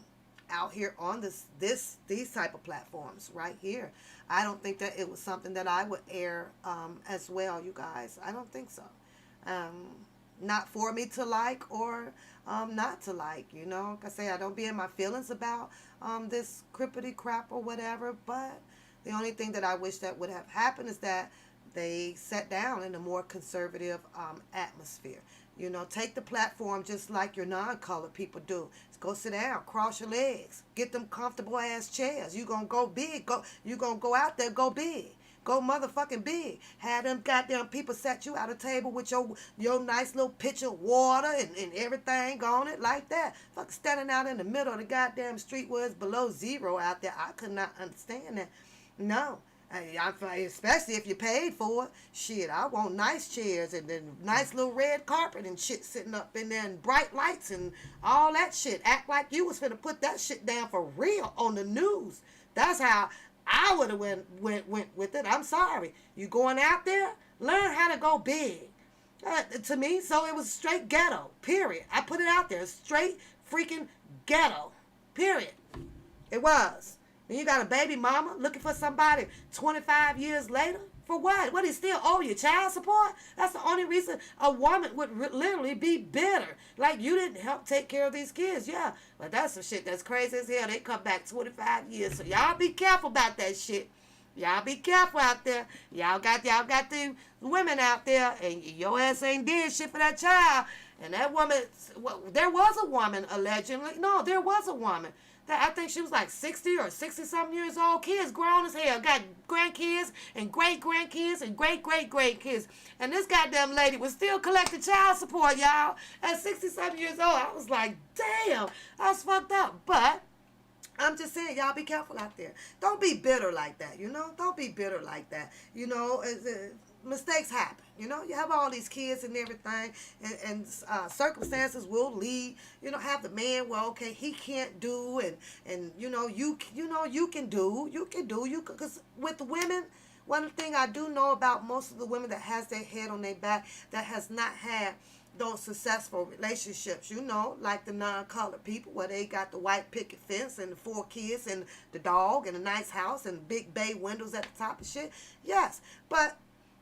out here on these type of platforms right here. I don't think that it was something that I would air as well, you guys. I don't think so. Not for me to like or not to like, you know. Like I say, I don't be in my feelings about this crippity crap or whatever, but The only thing that I wish that would have happened is that they sat down in a more conservative atmosphere. You know, take the platform just like your non-colored people do. Just go sit down, cross your legs, get them comfortable ass chairs. You gonna go big. You gonna go out there, go big. Go motherfucking big. Have them goddamn people set you at a table with your nice little pitcher of water and everything on it like that. Fuck standing out in the middle of the goddamn street where it's below zero out there. I could not understand that. No. Especially if you paid for it. Shit, I want nice chairs and then nice little red carpet and shit sitting up in there and bright lights and all that shit. Act like you was finna put that shit down for real on the news. That's how I would have went with it. I'm sorry. You going out there? Learn how to go big. To me, so it was straight ghetto. Period. I put it out there. Straight freaking ghetto. Period. It was. And you got a baby mama looking for somebody 25 years later? For what? What, he still owe you child support? That's the only reason a woman would literally be bitter. Like, you didn't help take care of these kids. Yeah, but that's some shit that's crazy as hell. They come back 25 years. So y'all be careful about that shit. Y'all be careful out there. Y'all got the women out there, and your ass ain't did shit for that child. And that woman, well, there was a woman allegedly. No, there was a woman. I think she was like 60 or 60-something years old. Kids grown as hell. Got grandkids and great-grandkids and great-great-great-kids. And this goddamn lady was still collecting child support, y'all. At 60-something years old, I was like, damn, I was fucked up. But I'm just saying, y'all be careful out there. Don't be bitter like that, you know? Don't be bitter like that. You know, mistakes happen. You know, you have all these kids and everything, and circumstances will lead. You know, have the man, well, okay, he can't do, and you know, you can do, because with the women, one thing I do know about most of the women that has their head on their back, that has not had those successful relationships, you know, like the non-colored people, where they got the white picket fence and the 4 kids and the dog and a nice house and big bay windows at the top of shit. Yes, but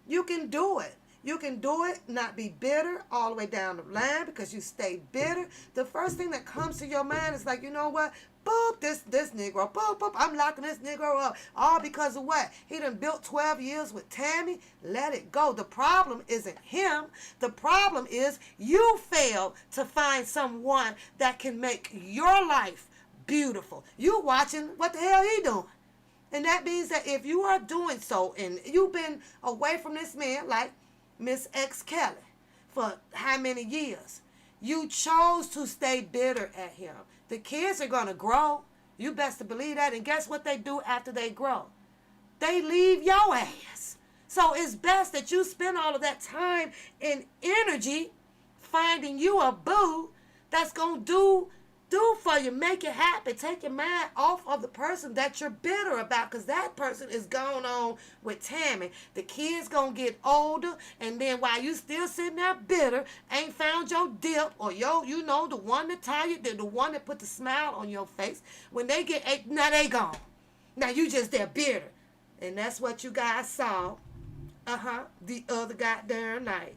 you can do it. You can do it, not be bitter all the way down the line, because you stay bitter. The first thing that comes to your mind is like, you know what? Boop, this Negro. Boop, boop, I'm locking this Negro up. All because of what? He done built 12 years with Tammy. Let it go. The problem isn't him. The problem is you failed to find someone that can make your life beautiful. You watching what the hell he doing. And that means that if you are doing so, and you've been away from this man, like Miss X Kelly, for how many years? You chose to stay bitter at him. The kids are going to grow. You best to believe that. And guess what they do after they grow? They leave your ass. So it's best that you spend all of that time and energy finding you a boo that's going to do for you, make you happy, take your mind off of the person that you're bitter about, because that person is going on with Tammy. The kids gonna get older, and then while you still sitting there bitter, ain't found your dip, or you know, the one that tie you, the one that put the smile on your face. When they get 8, now they gone. Now you just there bitter, and that's what you guys saw. The other goddamn night.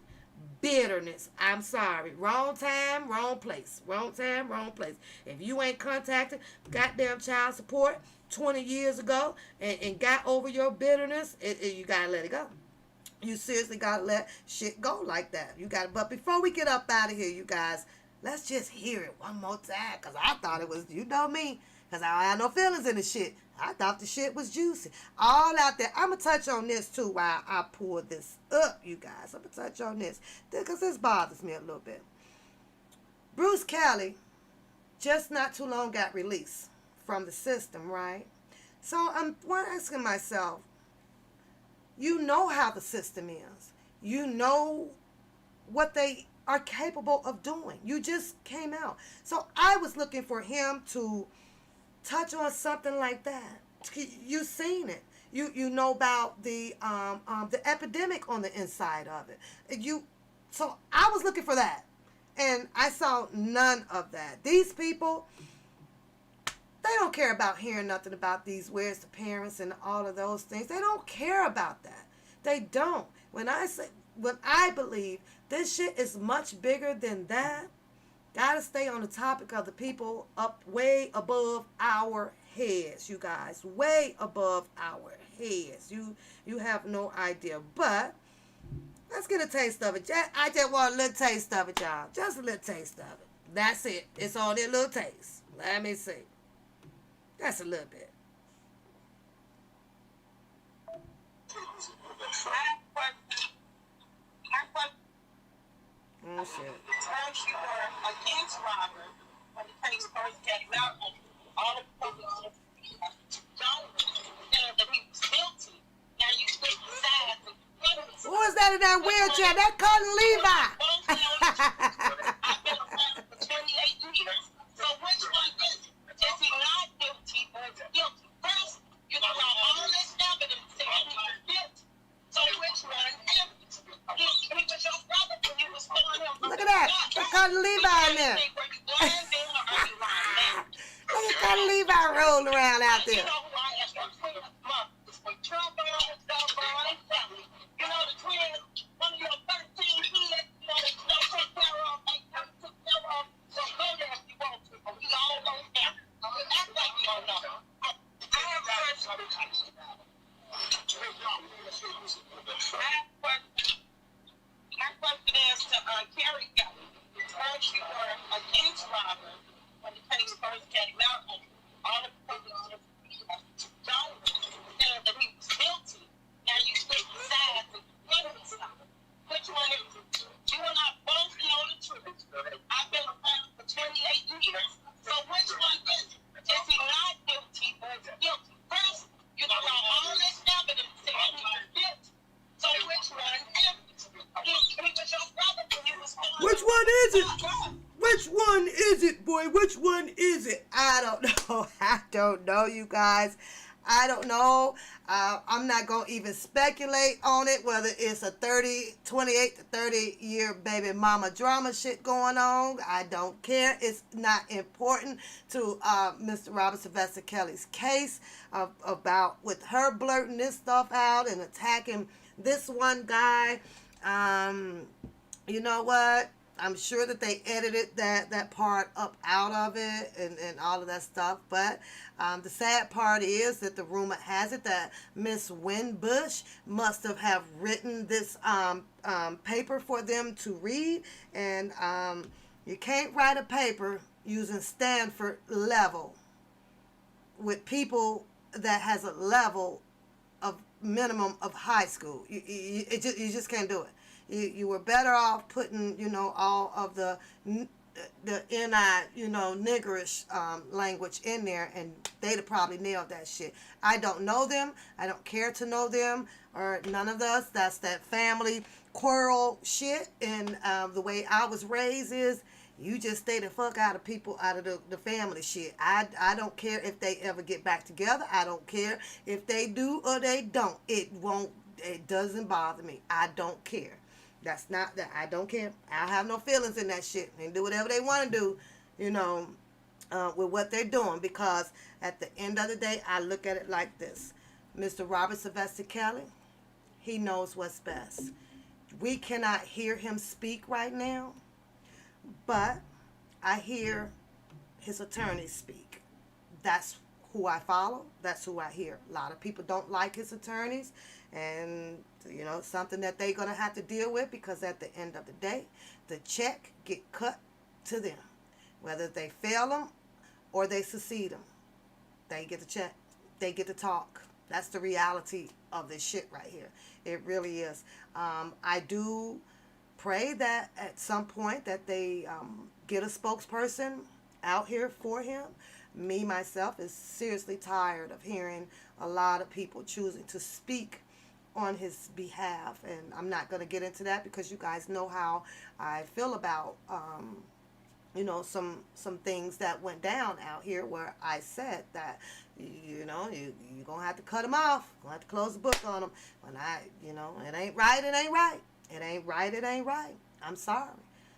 Bitterness. I'm sorry. Wrong time, wrong place. Wrong time, wrong place. If you ain't contacted goddamn child support 20 years ago and got over your bitterness, you gotta let it go. You seriously gotta let shit go like that. You gotta. But before we get up out of here, you guys, let's just hear it one more time, because I thought it was, you know me, because I don't have no feelings in the shit. I thought the shit was juicy. All out there. I'm going to touch on this, too, while I pull this up, you guys. I'm going to touch on this, because this bothers me a little bit. Bruce Kelly just not too long got released from the system, right? So I'm asking myself, you know how the system is. You know what they are capable of doing. You just came out. So I was looking for him to touch on something like that. You seen it. You know about the epidemic on the inside of it. So I was looking for that, and I saw none of that. These people, they don't care about hearing nothing about these where's the parents and all of those things. They don't care about that. They don't. When I believe this shit is much bigger than that, gotta stay on the topic of the people up way above our heads, you guys. Way above our heads. You have no idea. But let's get a taste of it. I just want a little taste of it, y'all. Just a little taste of it. That's it. It's only a little taste. Let me see. That's a little bit. Oh, shit. Times you were against Robert when the case first came out, and all the police don't say that he was guilty. Now you switch sides. Who is that in that wheelchair? That Cotton Levi. I've been around for 28 years. So which one is it? Is he not guilty or is he guilty? First, you got all this evidence saying he was guilty. So which one is it? He was your brother when you was calling him. Look at that. Look at Levi in there. Look at Cotton Levi rolling around out there. You know who I am? When Trump was family. You know the twins, one of your 13 kids, you know, they take care of, they took care of. So go there if you want to. We all know that. Act like you don't know. I have first. My question is to Carrie Kelly. First, you were against Robert when the case first came out, and all the police don't say that he was guilty. Now you switch sides and which one is it? You and I both know the truth. I've been around for 28 years. So which one is it? Is he not guilty or is he guilty? First, you got all this evidence saying he was guilty. So which one is it? He was your brother when you was born. Which one is it? Which one is it, boy? Which one is it? I don't know. I don't know, you guys. I don't know. I'm not going to even speculate on it, whether it's a 28 to 30 year baby mama drama shit going on. I don't care. It's not important to Mr. Robert Sylvester Kelly's case about with her blurting this stuff out and attacking this one guy. You know what? I'm sure that they edited that part up out of it and all of that stuff. But the sad part is that the rumor has it that Miss Winbush must have written this paper for them to read. And you can't write a paper using Stanford level with people that has a level of minimum of high school. You just can't do it. You were better off putting, all of the niggerish language in there, and they'd have probably nailed that shit. I don't know them. I don't care to know them, or none of us. That's that family quarrel shit, and the way I was raised is you just stay the fuck out of people, out of the family shit. I don't care if they ever get back together. I don't care if they do or they don't. It doesn't bother me. I don't care. That's not that. I don't care. I have no feelings in that shit. They do whatever they want to do, with what they're doing. Because at the end of the day, I look at it like this. Mr. Robert Sylvester Kelly, he knows what's best. We cannot hear him speak right now, but I hear his attorneys speak. That's who I follow. That's who I hear. A lot of people don't like his attorneys, and something that they're going to have to deal with, because at the end of the day, the check get cut to them. Whether they fail them or they succeed them, they get the check. They get to talk. That's the reality of this shit right here. It really is. I do pray that at some point that they get a spokesperson out here for him. Me, myself, is seriously tired of hearing a lot of people choosing to speak on his behalf, and I'm not going to get into that because you guys know how I feel about some things that went down out here, where I said that you're gonna have to cut him off, gonna have to close the book on him. When it ain't right, it ain't right. It ain't right, it ain't right. I'm sorry.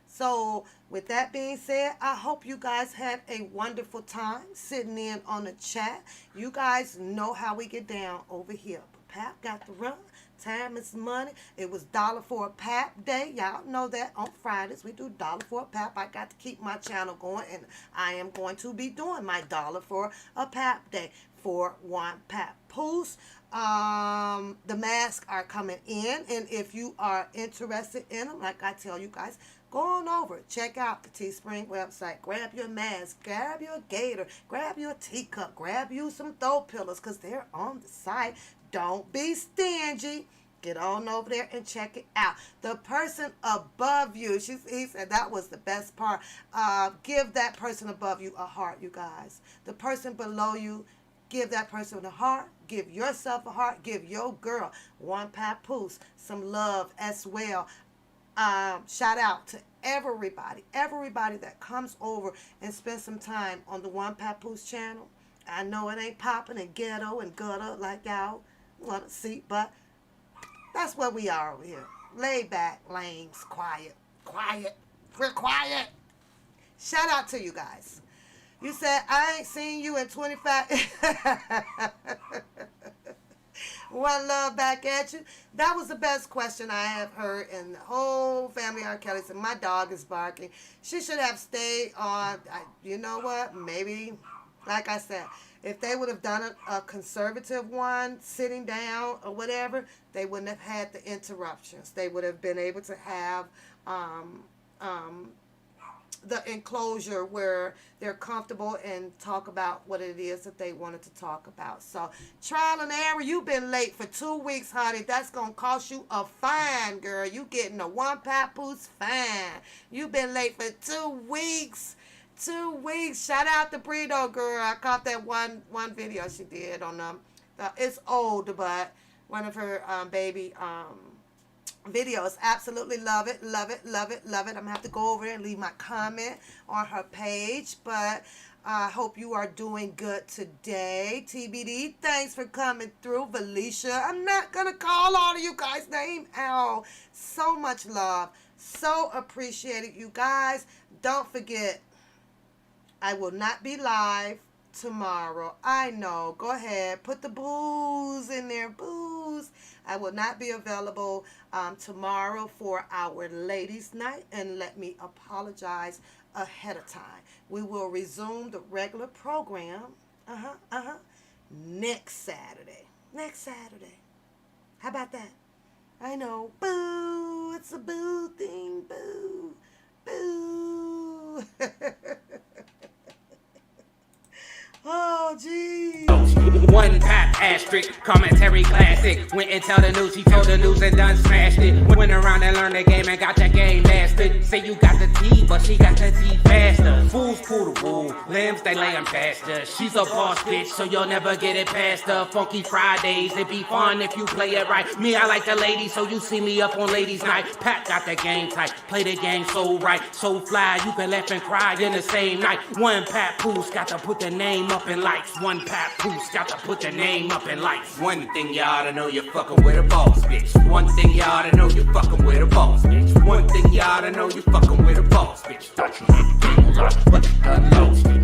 So with that being said, I hope you guys had a wonderful time sitting in on the chat. You guys know how we get down over here. But Pap got to run Time is money. It was $1 for a pap day. Y'all know that on Fridays we do $1 for a pap. I got to keep my channel going, and I am going to be doing my $1 for a pap day for one pap poos. The masks are coming in, and if you are interested in them, like I tell you guys, go on over, check out the Teespring website, grab your mask, grab your gator, grab your teacup, grab you some throw pillows, because they're on the site. Don't be stingy. Get on over there and check it out. The person above you, he said that was the best part. Give that person above you a heart, you guys. The person below you, give that person a heart. Give yourself a heart. Give your girl one papoose, some love as well. Shout out to everybody that comes over and spends some time on the One Papoose channel. I know it ain't popping and ghetto and gutter like y'all want to see, but that's what we are over here. Laid back, lames, quiet. We're quiet. Shout out to you guys. You said, I ain't seen you in 25... One love back at you. That was the best question I have heard in the whole family. R. Kelly said, my dog is barking. She should have stayed on. You know what? Maybe, like I said, if they would have done a conservative one, sitting down or whatever, they wouldn't have had the interruptions. They would have been able to have the enclosure where they're comfortable and talk about what it is that they wanted to talk about. So, trial and error, you've been late for 2 weeks, honey. That's going to cost you a fine, girl. You getting a one papoose fine. You've been late for 2 weeks. 2 weeks. Shout out to Brito, girl. I caught that one video she did on it's old, but one of her baby videos. Absolutely love it. I'm gonna have to go over there and leave my comment on her page, but I hope you are doing good today. TBD, thanks for coming through. Valicia, I'm not gonna call all of you guys' name out. So much love, so appreciated, you guys. Don't forget, I will not be live tomorrow. I know, go ahead, put the booze in there, booze. I will not be available tomorrow for our ladies' night, and let me apologize ahead of time. We will resume the regular program next Saturday. How about that? I know, boo, it's a boo thing, boo. Oh, geez. One pap asterisk, commentary classic. Went and tell the news, he told the news and done smashed it. Went around and learned the game and got that game mastered. Say you got the T, but she got the T faster. Fools pull the wool, lambs they lay them faster. She's a boss bitch, so you'll never get it past her. Funky Fridays, it be fun if you play it right. Me, I like the ladies, so you see me up on ladies' night. Pat got the game tight, play the game so right, so fly. You can laugh and cry in the same night. One papoose got to put the name up in lights. One papoose got to put the name up in lights. One thing you ought to know, you're fucking with a boss bitch. One thing you ought to know, you're fucking with a boss bitch. One thing you ought to know, you're fucking with a boss bitch. Thought you had the game locked, but you done lost it.